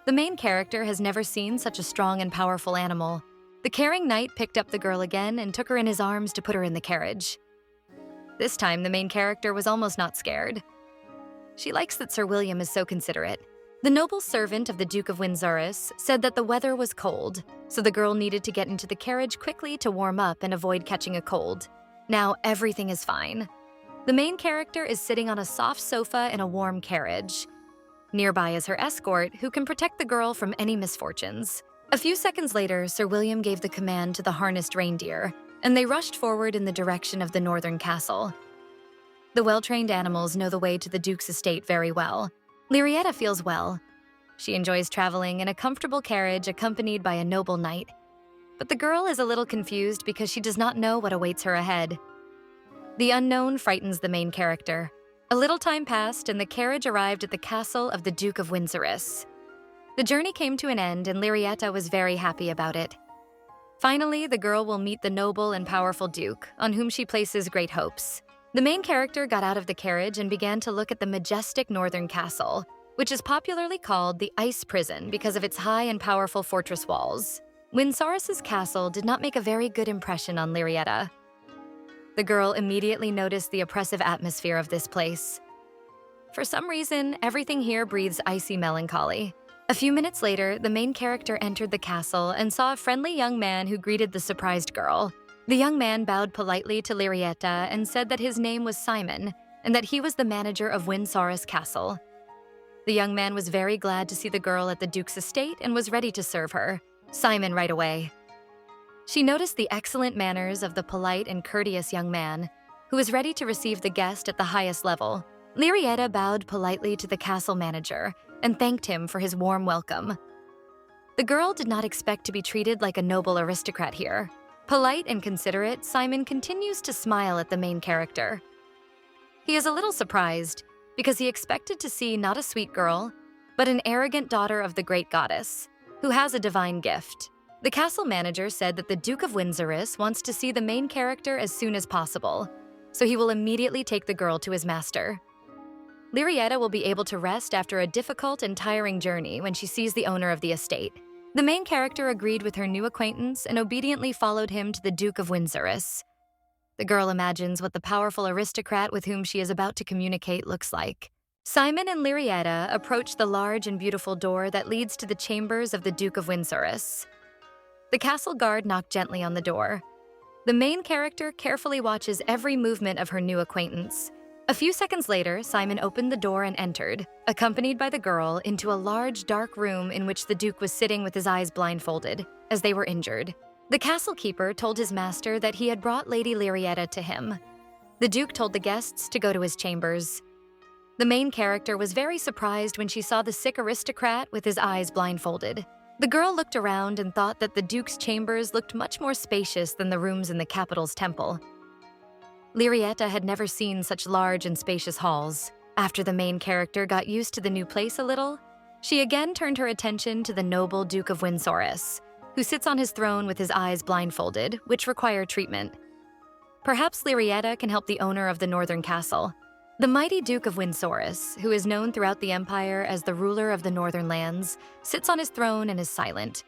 The main character has never seen such a strong and powerful animal. The caring knight picked up the girl again and took her in his arms to put her in the carriage. This time, the main character was almost not scared. She likes that Sir William is so considerate. The noble servant of the Duke of Windsorus said that the weather was cold, so the girl needed to get into the carriage quickly to warm up and avoid catching a cold. Now everything is fine. The main character is sitting on a soft sofa in a warm carriage. Nearby is her escort, who can protect the girl from any misfortunes. A few seconds later, Sir William gave the command to the harnessed reindeer, and they rushed forward in the direction of the northern castle. The well-trained animals know the way to the Duke's estate very well. Lyrietta feels well. She enjoys traveling in a comfortable carriage accompanied by a noble knight. But the girl is a little confused because she does not know what awaits her ahead. The unknown frightens the main character. A little time passed and the carriage arrived at the castle of the Duke of Windsorus. The journey came to an end and Lyrietta was very happy about it. Finally, the girl will meet the noble and powerful Duke, on whom she places great hopes. The main character got out of the carriage and began to look at the majestic northern castle, which is popularly called the Ice Prison because of its high and powerful fortress walls. Windsorus's castle did not make a very good impression on Lyrietta. The girl immediately noticed the oppressive atmosphere of this place. For some reason, everything here breathes icy melancholy. A few minutes later, the main character entered the castle and saw a friendly young man who greeted the surprised girl. The young man bowed politely to Lyrietta and said that his name was Simon and that he was the manager of Windsorus Castle. The young man was very glad to see the girl at the Duke's estate and was ready to serve her. Simon right away. She noticed the excellent manners of the polite and courteous young man, who was ready to receive the guest at the highest level. Lyrietta bowed politely to the castle manager and thanked him for his warm welcome. The girl did not expect to be treated like a noble aristocrat here. Polite and considerate, Simon continues to smile at the main character. He is a little surprised because he expected to see not a sweet girl, but an arrogant daughter of the great goddess, who has a divine gift. The castle manager said that the Duke of Windsorus wants to see the main character as soon as possible, so he will immediately take the girl to his master. Lyrietta will be able to rest after a difficult and tiring journey when she sees the owner of the estate. The main character agreed with her new acquaintance and obediently followed him to the Duke of Windsorus. The girl imagines what the powerful aristocrat with whom she is about to communicate looks like. Simon and Lyrietta approach the large and beautiful door that leads to the chambers of the Duke of Windsorus. The castle guard knocked gently on the door. The main character carefully watches every movement of her new acquaintance. A few seconds later, Simon opened the door and entered, accompanied by the girl, into a large, dark room in which the Duke was sitting with his eyes blindfolded, as they were injured. The castle keeper told his master that he had brought Lady Lyrietta to him. The Duke told the guests to go to his chambers. The main character was very surprised when she saw the sick aristocrat with his eyes blindfolded. The girl looked around and thought that the Duke's chambers looked much more spacious than the rooms in the capital's temple. Lyrietta had never seen such large and spacious halls. After the main character got used to the new place a little, she again turned her attention to the noble Duke of Windsorus, who sits on his throne with his eyes blindfolded, which require treatment. Perhaps Lyrietta can help the owner of the northern castle. The mighty Duke of Windsorus, who is known throughout the empire as the ruler of the northern lands, sits on his throne and is silent.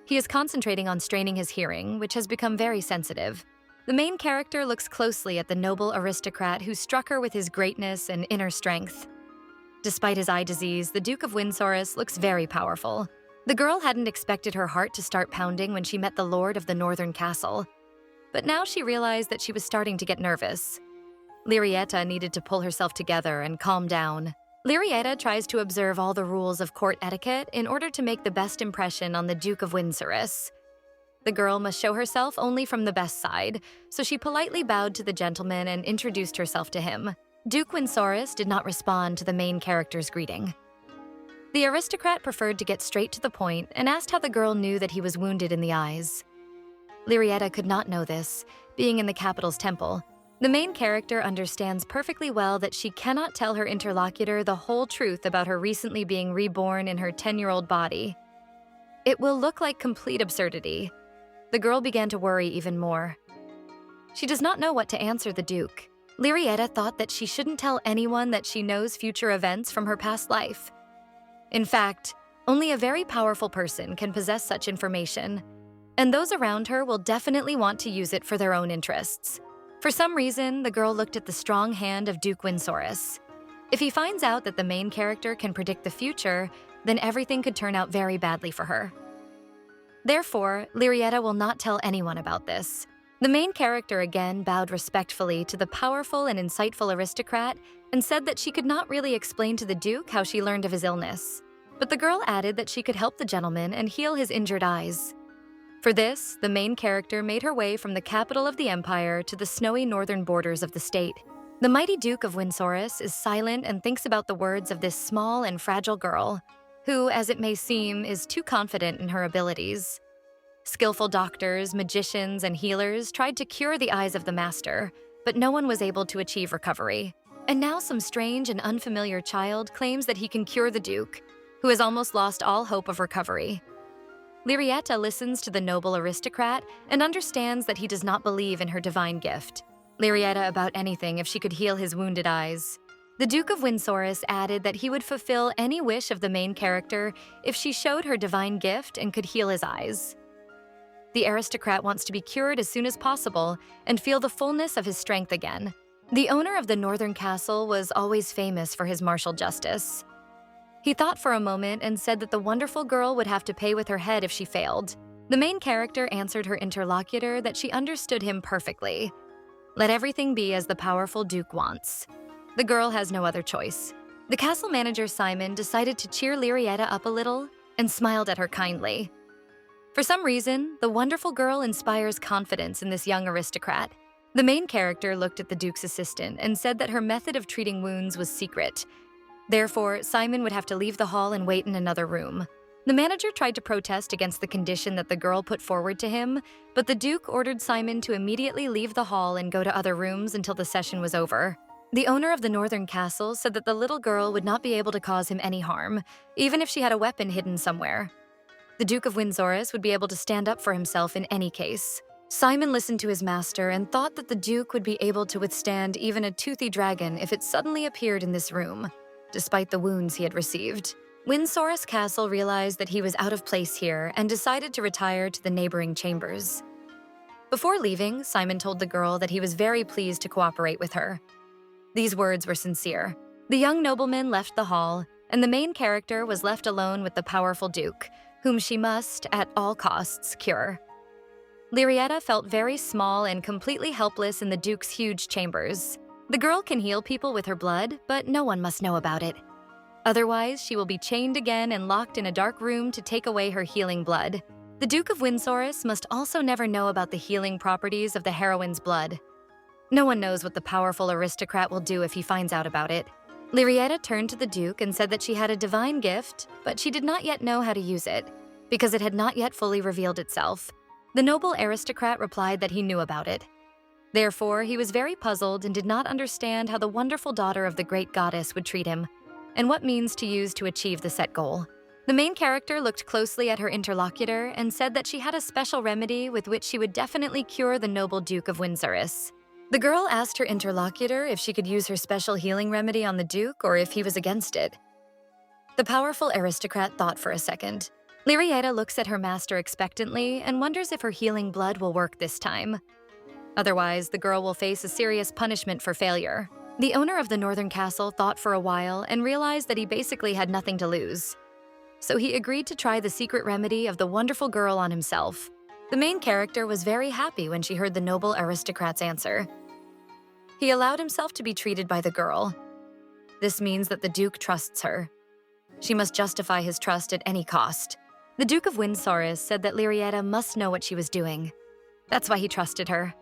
He is concentrating on straining his hearing, which has become very sensitive. The main character looks closely at the noble aristocrat who struck her with his greatness and inner strength. Despite his eye disease, the Duke of Windsorus looks very powerful. The girl hadn't expected her heart to start pounding when she met the lord of the northern castle. But now she realized that she was starting to get nervous. Lyrietta needed to pull herself together and calm down. Lyrietta tries to observe all the rules of court etiquette in order to make the best impression on the Duke of Windsorus. The girl must show herself only from the best side, so she politely bowed to the gentleman and introduced herself to him. Duke Windsorus did not respond to the main character's greeting. The aristocrat preferred to get straight to the point and asked how the girl knew that he was wounded in the eyes. Lyrietta could not know this, being in the capital's temple. The main character understands perfectly well that she cannot tell her interlocutor the whole truth about her recently being reborn in her 10-year-old body. It will look like complete absurdity. The girl began to worry even more. She does not know what to answer the Duke. Lyrietta thought that she shouldn't tell anyone that she knows future events from her past life. In fact, only a very powerful person can possess such information, and those around her will definitely want to use it for their own interests. For some reason, the girl looked at the strong hand of Duke Windsorus. If he finds out that the main character can predict the future, then everything could turn out very badly for her. Therefore, Lyrietta will not tell anyone about this. The main character again bowed respectfully to the powerful and insightful aristocrat and said that she could not really explain to the Duke how she learned of his illness. But the girl added that she could help the gentleman and heal his injured eyes. For this, the main character made her way from the capital of the empire to the snowy northern borders of the state. The mighty Duke of Windsorus is silent and thinks about the words of this small and fragile girl, who, as it may seem, is too confident in her abilities. Skillful doctors, magicians, and healers tried to cure the eyes of the master, but no one was able to achieve recovery. And now some strange and unfamiliar child claims that he can cure the Duke, who has almost lost all hope of recovery. Lyrietta listens to the noble aristocrat and understands that he does not believe in her divine gift. Lyrietta about anything if she could heal his wounded eyes. The Duke of Windsorus added that he would fulfill any wish of the main character if she showed her divine gift and could heal his eyes. The aristocrat wants to be cured as soon as possible and feel the fullness of his strength again. The owner of the northern castle was always famous for his martial justice. He thought for a moment and said that the wonderful girl would have to pay with her head if she failed. The main character answered her interlocutor that she understood him perfectly. Let everything be as the powerful Duke wants. The girl has no other choice. The castle manager Simon decided to cheer Lyrietta up a little and smiled at her kindly. For some reason, the wonderful girl inspires confidence in this young aristocrat. The main character looked at the Duke's assistant and said that her method of treating wounds was secret. Therefore, Simon would have to leave the hall and wait in another room. The manager tried to protest against the condition that the girl put forward to him, but the Duke ordered Simon to immediately leave the hall and go to other rooms until the session was over. The owner of the northern castle said that the little girl would not be able to cause him any harm, even if she had a weapon hidden somewhere. The Duke of Windsorus would be able to stand up for himself in any case. Simon listened to his master and thought that the Duke would be able to withstand even a toothy dragon if it suddenly appeared in this room, despite the wounds he had received. Windsorus Castle realized that he was out of place here and decided to retire to the neighboring chambers. Before leaving, Simon told the girl that he was very pleased to cooperate with her. These words were sincere. The young nobleman left the hall, and the main character was left alone with the powerful Duke, whom she must, at all costs, cure. Lyrietta felt very small and completely helpless in the Duke's huge chambers. The girl can heal people with her blood, but no one must know about it. Otherwise, she will be chained again and locked in a dark room to take away her healing blood. The Duke of Windsorus must also never know about the healing properties of the heroine's blood. No one knows what the powerful aristocrat will do if he finds out about it. Lyrietta turned to the Duke and said that she had a divine gift, but she did not yet know how to use it, because it had not yet fully revealed itself. The noble aristocrat replied that he knew about it. Therefore, he was very puzzled and did not understand how the wonderful daughter of the great goddess would treat him, and what means to use to achieve the set goal. The main character looked closely at her interlocutor and said that she had a special remedy with which she would definitely cure the noble Duke of Windsorus. The girl asked her interlocutor if she could use her special healing remedy on the Duke or if he was against it. The powerful aristocrat thought for a second. Lyrietta looks at her master expectantly and wonders if her healing blood will work this time. Otherwise, the girl will face a serious punishment for failure. The owner of the northern castle thought for a while and realized that he basically had nothing to lose. So he agreed to try the secret remedy of the wonderful girl on himself. The main character was very happy when she heard the noble aristocrat's answer. He allowed himself to be treated by the girl. This means that the Duke trusts her. She must justify his trust at any cost. The Duke of Windsorus said that Lyrietta must know what she was doing. That's why he trusted her.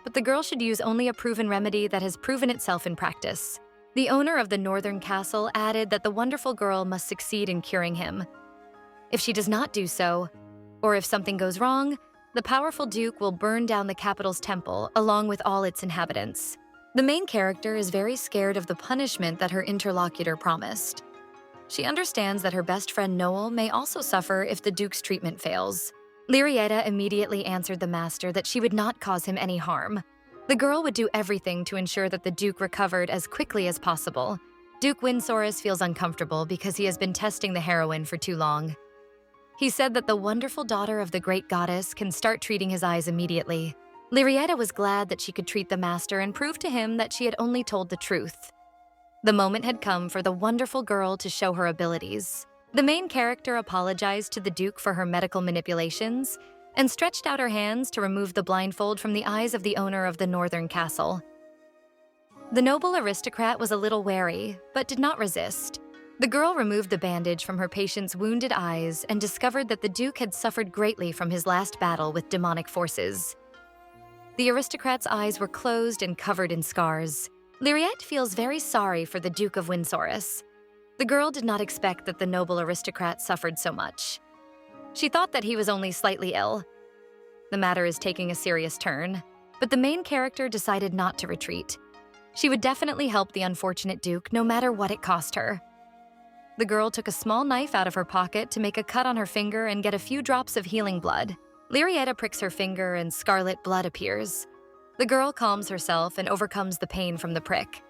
But the girl should use only a proven remedy that has proven itself in practice. The owner of the northern castle added that the wonderful girl must succeed in curing him. If she does not do so, or if something goes wrong, the powerful Duke will burn down the capital's temple along with all its inhabitants. The main character is very scared of the punishment that her interlocutor promised. She understands that her best friend Noel may also suffer if the Duke's treatment fails. Lyrietta immediately answered the master that she would not cause him any harm. The girl would do everything to ensure that the Duke recovered as quickly as possible. Duke Windsorus feels uncomfortable because he has been testing the heroine for too long. He said that the wonderful daughter of the great goddess can start treating his eyes immediately. Lyrietta was glad that she could treat the master and prove to him that she had only told the truth. The moment had come for the wonderful girl to show her abilities. The main character apologized to the Duke for her medical manipulations and stretched out her hands to remove the blindfold from the eyes of the owner of the northern castle. The noble aristocrat was a little wary, but did not resist. The girl removed the bandage from her patient's wounded eyes and discovered that the Duke had suffered greatly from his last battle with demonic forces. The aristocrat's eyes were closed and covered in scars. Lyriette feels very sorry for the Duke of Windsorus. The girl did not expect that the noble aristocrat suffered so much. She thought that he was only slightly ill. The matter is taking a serious turn, but the main character decided not to retreat. She would definitely help the unfortunate Duke no matter what it cost her. The girl took a small knife out of her pocket to make a cut on her finger and get a few drops of healing blood. Lyrietta pricks her finger and scarlet blood appears. The girl calms herself and overcomes the pain from the prick.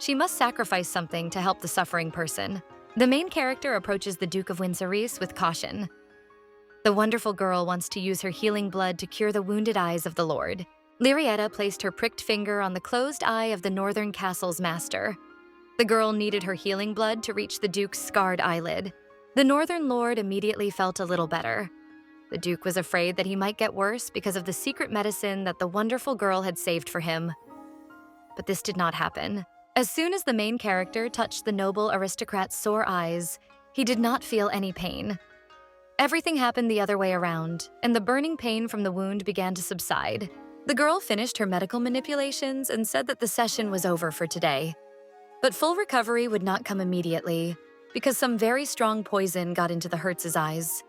She must sacrifice something to help the suffering person. The main character approaches the Duke of Windsorus with caution. The wonderful girl wants to use her healing blood to cure the wounded eyes of the Lord. Lyrietta placed her pricked finger on the closed eye of the northern castle's master. The girl needed her healing blood to reach the Duke's scarred eyelid. The northern lord immediately felt a little better. The Duke was afraid that he might get worse because of the secret medicine that the wonderful girl had saved for him. But this did not happen. As soon as the main character touched the noble aristocrat's sore eyes, he did not feel any pain. Everything happened the other way around, and the burning pain from the wound began to subside. The girl finished her medical manipulations and said that the session was over for today. But full recovery would not come immediately, because some very strong poison got into the Hertz's eyes.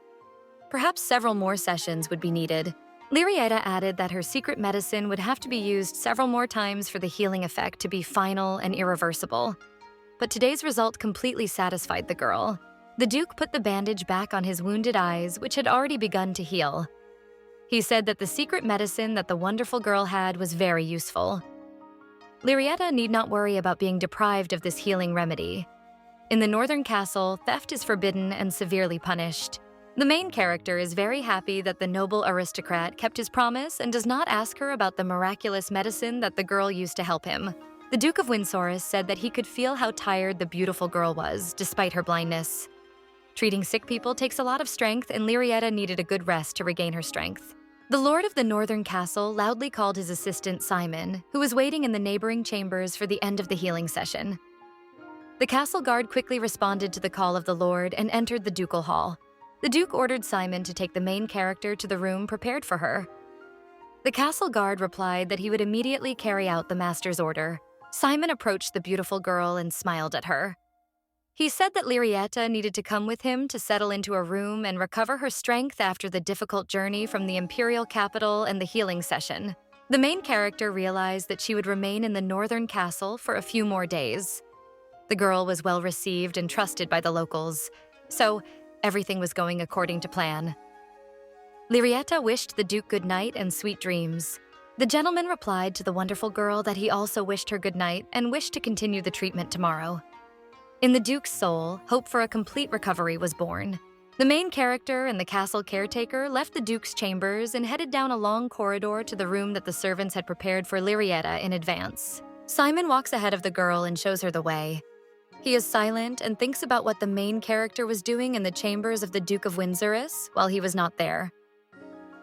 Perhaps several more sessions would be needed. Lyrietta added that her secret medicine would have to be used several more times for the healing effect to be final and irreversible. But today's result completely satisfied the girl. The Duke put the bandage back on his wounded eyes, which had already begun to heal. He said that the secret medicine that the wonderful girl had was very useful. Lyrietta need not worry about being deprived of this healing remedy. In the northern castle, theft is forbidden and severely punished. The main character is very happy that the noble aristocrat kept his promise and does not ask her about the miraculous medicine that the girl used to help him. The Duke of Windsorus said that he could feel how tired the beautiful girl was, despite her blindness. Treating sick people takes a lot of strength, and Lyrietta needed a good rest to regain her strength. The lord of the northern castle loudly called his assistant Simon, who was waiting in the neighboring chambers for the end of the healing session. The castle guard quickly responded to the call of the lord and entered the ducal hall. The Duke ordered Simon to take the main character to the room prepared for her. The castle guard replied that he would immediately carry out the master's order. Simon approached the beautiful girl and smiled at her. He said that Lyrietta needed to come with him to settle into a room and recover her strength after the difficult journey from the imperial capital and the healing session. The main character realized that she would remain in the northern castle for a few more days. The girl was well received and trusted by the locals, so everything was going according to plan. Lyrietta wished the Duke good night and sweet dreams. The gentleman replied to the wonderful girl that he also wished her good night and wished to continue the treatment tomorrow. In the Duke's soul, hope for a complete recovery was born. The main character and the castle caretaker left the Duke's chambers and headed down a long corridor to the room that the servants had prepared for Lyrietta in advance. Simon walks ahead of the girl and shows her the way. He is silent and thinks about what the main character was doing in the chambers of the Duke of Windsorus while he was not there.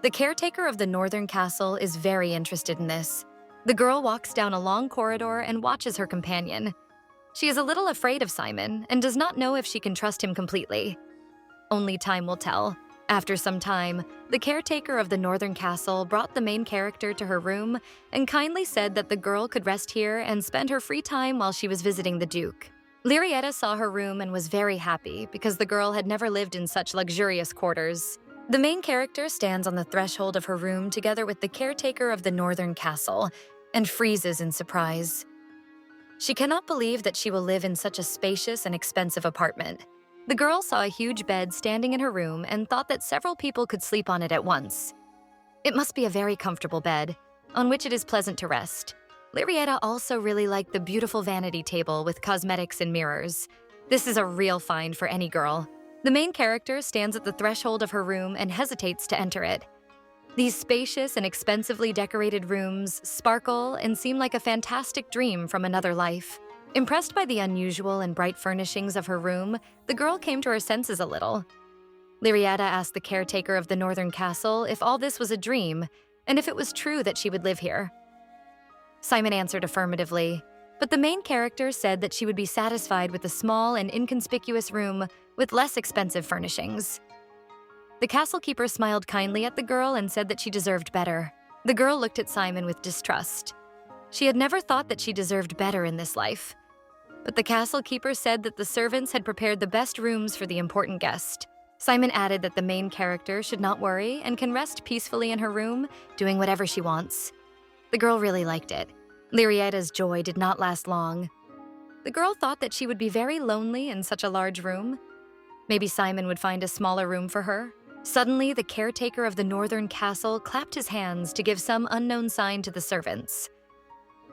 The caretaker of the northern castle is very interested in this. The girl walks down a long corridor and watches her companion. She is a little afraid of Simon and does not know if she can trust him completely. Only time will tell. After some time, the caretaker of the northern castle brought the main character to her room and kindly said that the girl could rest here and spend her free time while she was visiting the Duke. Lyrietta saw her room and was very happy because the girl had never lived in such luxurious quarters. The main character stands on the threshold of her room together with the caretaker of the northern castle and freezes in surprise. She cannot believe that she will live in such a spacious and expensive apartment. The girl saw a huge bed standing in her room and thought that several people could sleep on it at once. It must be a very comfortable bed. on which it is pleasant to rest. Lyrietta also really liked the beautiful vanity table with cosmetics and mirrors. This is a real find for any girl. The main character stands at the threshold of her room and hesitates to enter it. These spacious and expensively decorated rooms sparkle and seem like a fantastic dream from another life. Impressed by the unusual and bright furnishings of her room, the girl came to her senses a little. Lyrietta asked the caretaker of the northern castle if all this was a dream and if it was true that she would live here. Simon answered affirmatively, but the main character said that she would be satisfied with a small and inconspicuous room with less expensive furnishings. The castle keeper smiled kindly at the girl and said that she deserved better. The girl looked at Simon with distrust. She had never thought that she deserved better in this life. But the castle keeper said that the servants had prepared the best rooms for the important guest. Simon added that the main character should not worry and can rest peacefully in her room, doing whatever she wants. The girl really liked it. Lyrietta's joy did not last long. The girl thought that she would be very lonely in such a large room. Maybe Simon would find a smaller room for her. Suddenly, the caretaker of the northern castle clapped his hands to give some unknown sign to the servants.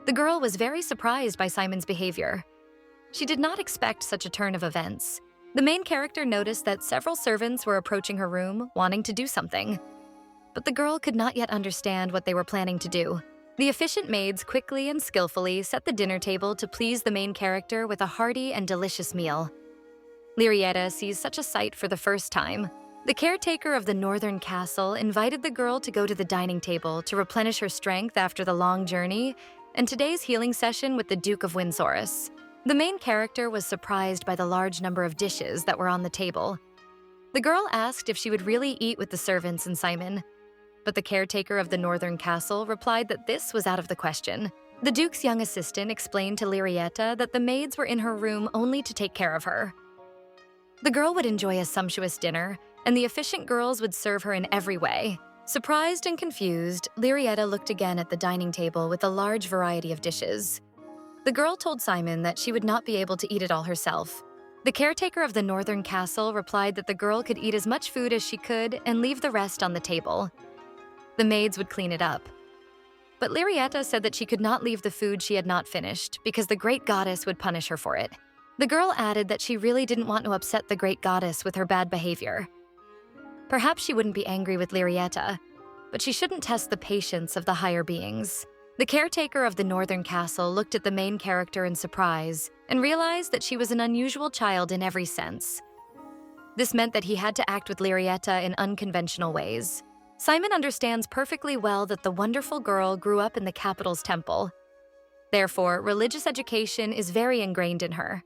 The girl was very surprised by Simon's behavior. She did not expect such a turn of events. The main character noticed that several servants were approaching her room, wanting to do something. But the girl could not yet understand what they were planning to do. The efficient maids quickly and skillfully set the dinner table to please the main character with a hearty and delicious meal. Lyrietta sees such a sight for the first time. The caretaker of the northern castle invited the girl to go to the dining table to replenish her strength after the long journey and today's healing session with the Duke of Windsorus. The main character was surprised by the large number of dishes that were on the table. The girl asked if she would really eat with the servants and Simon, but the caretaker of the northern castle replied that this was out of the question. The Duke's young assistant explained to Lyrietta that the maids were in her room only to take care of her. The girl would enjoy a sumptuous dinner, and the efficient girls would serve her in every way. Surprised and confused, Lyrietta looked again at the dining table with a large variety of dishes. The girl told Simon that she would not be able to eat it all herself. The caretaker of the northern castle replied that the girl could eat as much food as she could and leave the rest on the table. The maids would clean it up. But Lyrietta said that she could not leave the food she had not finished because the great goddess would punish her for it. The girl added that she really didn't want to upset the great goddess with her bad behavior. Perhaps she wouldn't be angry with Lyrietta, but she shouldn't test the patience of the higher beings. The caretaker of the northern castle looked at the main character in surprise and realized that she was an unusual child in every sense. This meant that he had to act with Lyrietta in unconventional ways. Simon understands perfectly well that the wonderful girl grew up in the capital's temple. Therefore, religious education is very ingrained in her.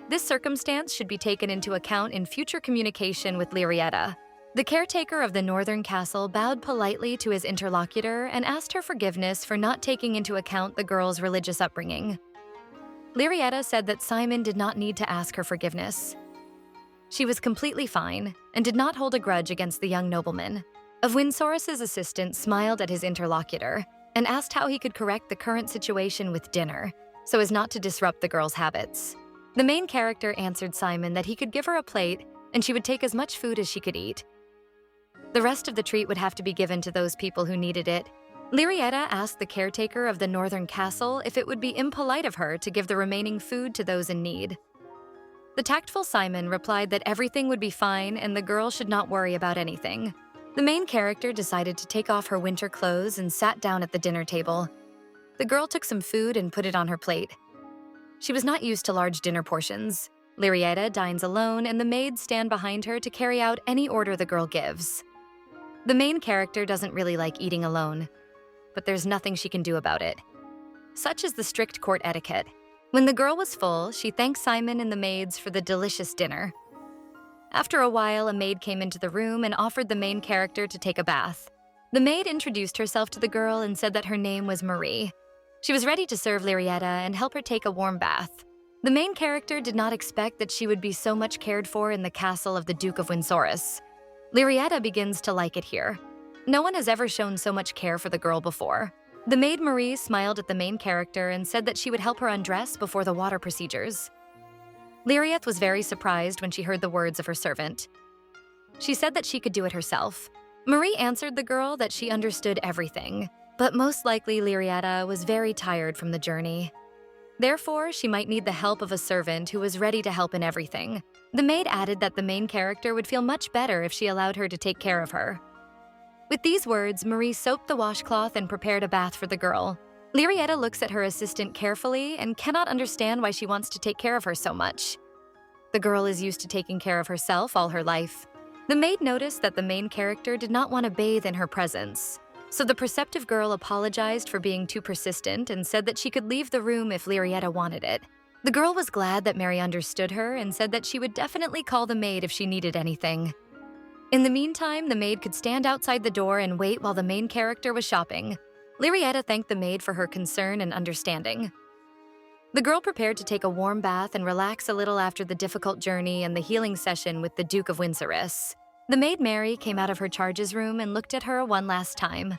This circumstance should be taken into account in future communication with Lyrietta. The caretaker of the northern castle bowed politely to his interlocutor and asked her forgiveness for not taking into account the girl's religious upbringing. Lyrietta said that Simon did not need to ask her forgiveness. She was completely fine and did not hold a grudge against the young nobleman. Of Windsorus's assistant smiled at his interlocutor and asked how he could correct the current situation with dinner so as not to disrupt the girl's habits. The main character answered Simon that he could give her a plate and she would take as much food as she could eat. The rest of the treat would have to be given to those people who needed it. Lyrietta asked the caretaker of the northern castle if it would be impolite of her to give the remaining food to those in need. The tactful Simon replied that everything would be fine and the girl should not worry about anything. The main character decided to take off her winter clothes and sat down at the dinner table. The girl took some food and put it on her plate. She was not used to large dinner portions. Lyrietta dines alone and the maids stand behind her to carry out any order the girl gives. The main character doesn't really like eating alone, but there's nothing she can do about it. Such is the strict court etiquette. When the girl was full, she thanked Simon and the maids for the delicious dinner. After a while, a maid came into the room and offered the main character to take a bath. The maid introduced herself to the girl and said that her name was Marie. She was ready to serve Lyrietta and help her take a warm bath. The main character did not expect that she would be so much cared for in the castle of the Duke of Windsorus. Lyrietta begins to like it here. No one has ever shown so much care for the girl before. The maid Marie smiled at the main character and said that she would help her undress before the water procedures. Lyrietta was very surprised when she heard the words of her servant. She said that she could do it herself. Marie answered the girl that she understood everything. But most likely, Lyrietta was very tired from the journey. Therefore, she might need the help of a servant who was ready to help in everything. The maid added that the main character would feel much better if she allowed her to take care of her. With these words, Marie soaped the washcloth and prepared a bath for the girl. Lyrietta looks at her assistant carefully and cannot understand why she wants to take care of her so much. The girl is used to taking care of herself all her life. The maid noticed that the main character did not want to bathe in her presence. So the perceptive girl apologized for being too persistent and said that she could leave the room if Lyrietta wanted it. The girl was glad that Mary understood her and said that she would definitely call the maid if she needed anything. In the meantime, the maid could stand outside the door and wait while the main character was shopping. Lyrietta thanked the maid for her concern and understanding. The girl prepared to take a warm bath and relax a little after the difficult journey and the healing session with the Duke of Windsorus. The maid Mary came out of her charge's room and looked at her one last time.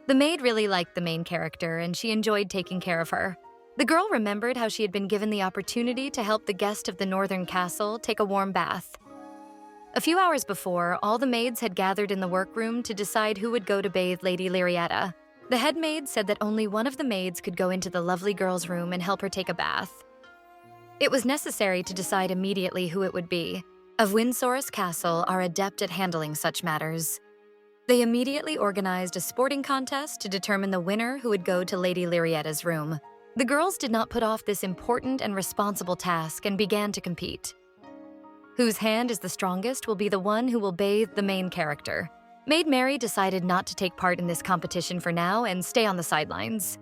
The maid really liked the main character and she enjoyed taking care of her. The girl remembered how she had been given the opportunity to help the guest of the northern castle take a warm bath. A few hours before, all the maids had gathered in the workroom to decide who would go to bathe Lady Lyrietta. The head maid said that only one of the maids could go into the lovely girl's room and help her take a bath. It was necessary to decide immediately who it would be. Of Windsorus Castle are adept at handling such matters. They immediately organized a sporting contest to determine the winner who would go to Lady Lyrietta's room. The girls did not put off this important and responsible task and began to compete. Whose hand is the strongest will be the one who will bathe the main character. Maid Mary decided not to take part in this competition for now and stay on the sidelines.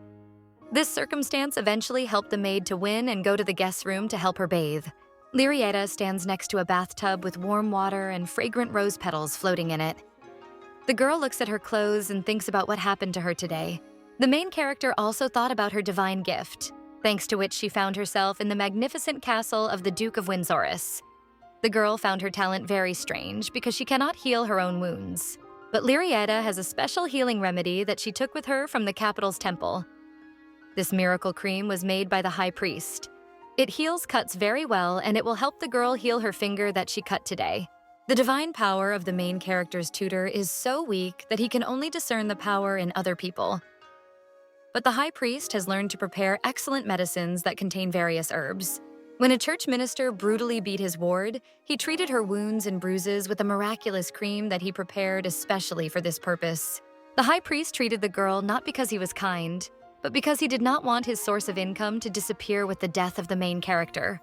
This circumstance eventually helped the maid to win and go to the guest's room to help her bathe. Lyrietta stands next to a bathtub with warm water and fragrant rose petals floating in it. The girl looks at her clothes and thinks about what happened to her today. The main character also thought about her divine gift, thanks to which she found herself in the magnificent castle of the Duke of Windsorus. The girl found her talent very strange because she cannot heal her own wounds. But Lyrietta has a special healing remedy that she took with her from the capital's temple. This miracle cream was made by the high priest. It heals cuts very well, and it will help the girl heal her finger that she cut today. The divine power of the main character's tutor is so weak that he can only discern the power in other people. But the high priest has learned to prepare excellent medicines that contain various herbs. When a church minister brutally beat his ward, he treated her wounds and bruises with a miraculous cream that he prepared especially for this purpose. The high priest treated the girl not because he was kind, but because he did not want his source of income to disappear with the death of the main character.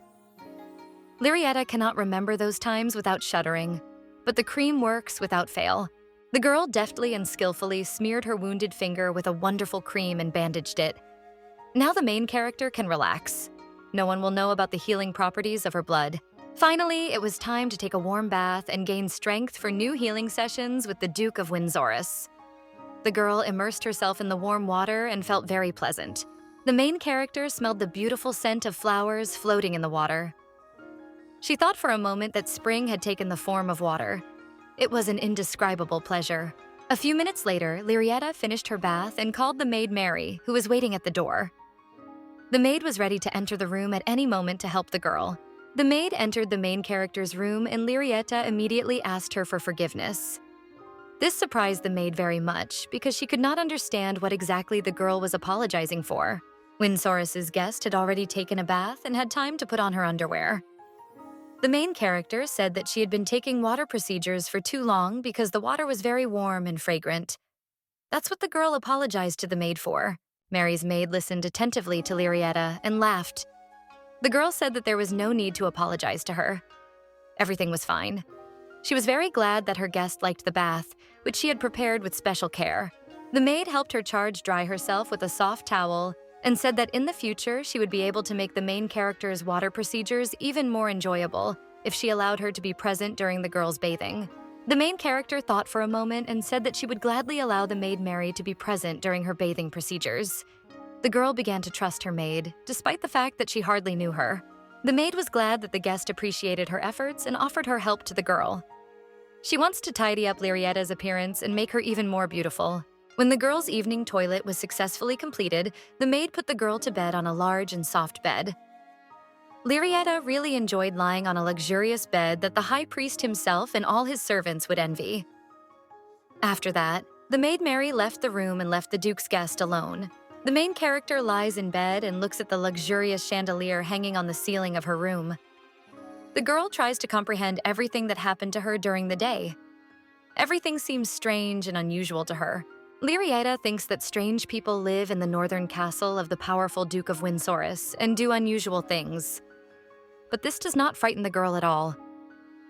Lyrietta cannot remember those times without shuddering, but the cream works without fail. The girl deftly and skillfully smeared her wounded finger with a wonderful cream and bandaged it. Now the main character can relax. No one will know about the healing properties of her blood. Finally, it was time to take a warm bath and gain strength for new healing sessions with the Duke of Windsorus. The girl immersed herself in the warm water and felt very pleasant. The main character smelled the beautiful scent of flowers floating in the water. She thought for a moment that spring had taken the form of water. It was an indescribable pleasure. A few minutes later, Lyrietta finished her bath and called the maid Mary, who was waiting at the door. The maid was ready to enter the room at any moment to help the girl. The maid entered the main character's room and Lyrietta immediately asked her for forgiveness. This surprised the maid very much because she could not understand what exactly the girl was apologizing for. Windsorus's guest had already taken a bath and had time to put on her underwear. The main character said that she had been taking water procedures for too long because the water was very warm and fragrant. That's what the girl apologized to the maid for. Mary's maid listened attentively to Lyrietta and laughed. The girl said that there was no need to apologize to her. Everything was fine. She was very glad that her guest liked the bath, which she had prepared with special care. The maid helped her charge dry herself with a soft towel and said that in the future she would be able to make the main character's water procedures even more enjoyable if she allowed her to be present during the girl's bathing. The main character thought for a moment and said that she would gladly allow the maid Mary to be present during her bathing procedures. The girl began to trust her maid, despite the fact that she hardly knew her. The maid was glad that the guest appreciated her efforts and offered her help to the girl. She wants to tidy up Lyrietta's appearance and make her even more beautiful. When the girl's evening toilet was successfully completed, the maid put the girl to bed on a large and soft bed. Lyrietta really enjoyed lying on a luxurious bed that the high priest himself and all his servants would envy. After that, The maid Mary left the room and left the Duke's guest alone. The main character lies in bed and looks at the luxurious chandelier hanging on the ceiling of her room. The girl tries to comprehend everything that happened to her during the day. Everything seems strange and unusual to her. Lyrietta thinks that strange people live in the northern castle of the powerful Duke of Windsorus and do unusual things. But this does not frighten the girl at all.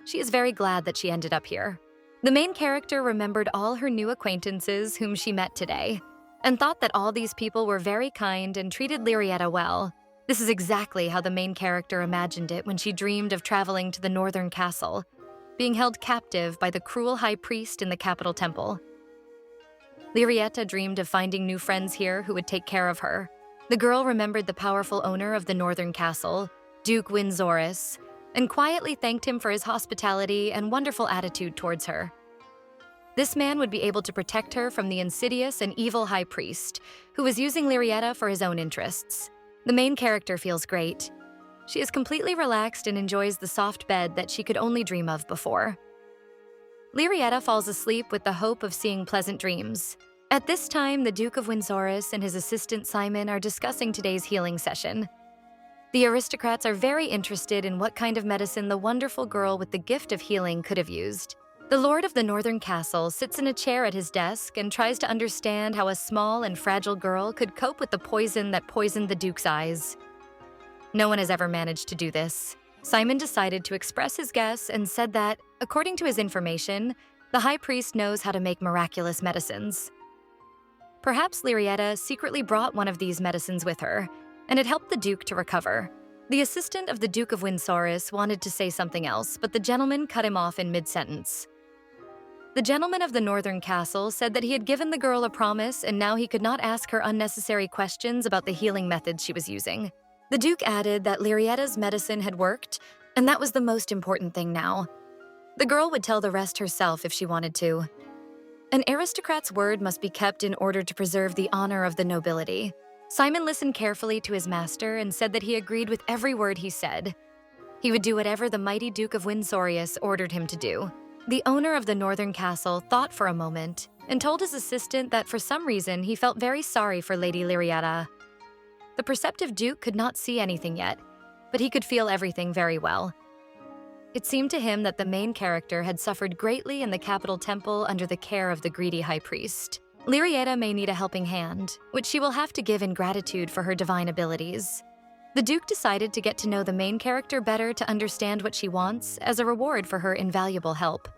She is very glad that she ended up here. The main character remembered all her new acquaintances whom she met today, and thought that all these people were very kind and treated Lyrietta well. This is exactly how the main character imagined it when she dreamed of traveling to the northern castle, being held captive by the cruel high priest in the capital temple. Lyrietta dreamed of finding new friends here who would take care of her. The girl remembered the powerful owner of the northern castle, Duke Windsorus, and quietly thanked him for his hospitality and wonderful attitude towards her. This man would be able to protect her from the insidious and evil high priest, who was using Lyrietta for his own interests. The main character feels great. She is completely relaxed and enjoys the soft bed that she could only dream of before. Lyrietta falls asleep with the hope of seeing pleasant dreams. At this time, the Duke of Windsorus and his assistant Simon are discussing today's healing session. The aristocrats are very interested in what kind of medicine the wonderful girl with the gift of healing could have used. The Lord of the Northern Castle sits in a chair at his desk and tries to understand how a small and fragile girl could cope with the poison that poisoned the Duke's eyes. No one has ever managed to do this. Simon decided to express his guess and said that, according to his information, the high priest knows how to make miraculous medicines. Perhaps Lyrietta secretly brought one of these medicines with her, and it helped the Duke to recover. The assistant of the Duke of Windsorus wanted to say something else, but the gentleman cut him off in mid-sentence. The gentleman of the Northern Castle said that he had given the girl a promise and now he could not ask her unnecessary questions about the healing methods she was using. The Duke added that Lyrietta's medicine had worked, and that was the most important thing now. The girl would tell the rest herself if she wanted to. An aristocrat's word must be kept in order to preserve the honor of the nobility. Simon listened carefully to his master and said that he agreed with every word he said. He would do whatever the mighty Duke of Windsorus ordered him to do. The owner of the Northern Castle thought for a moment and told his assistant that for some reason he felt very sorry for Lady Lyrietta. The perceptive Duke could not see anything yet, but he could feel everything very well. It seemed to him that the main character had suffered greatly in the capital temple under the care of the greedy high priest. Lyrietta may need a helping hand, which she will have to give in gratitude for her divine abilities. The Duke decided to get to know the main character better to understand what she wants as a reward for her invaluable help.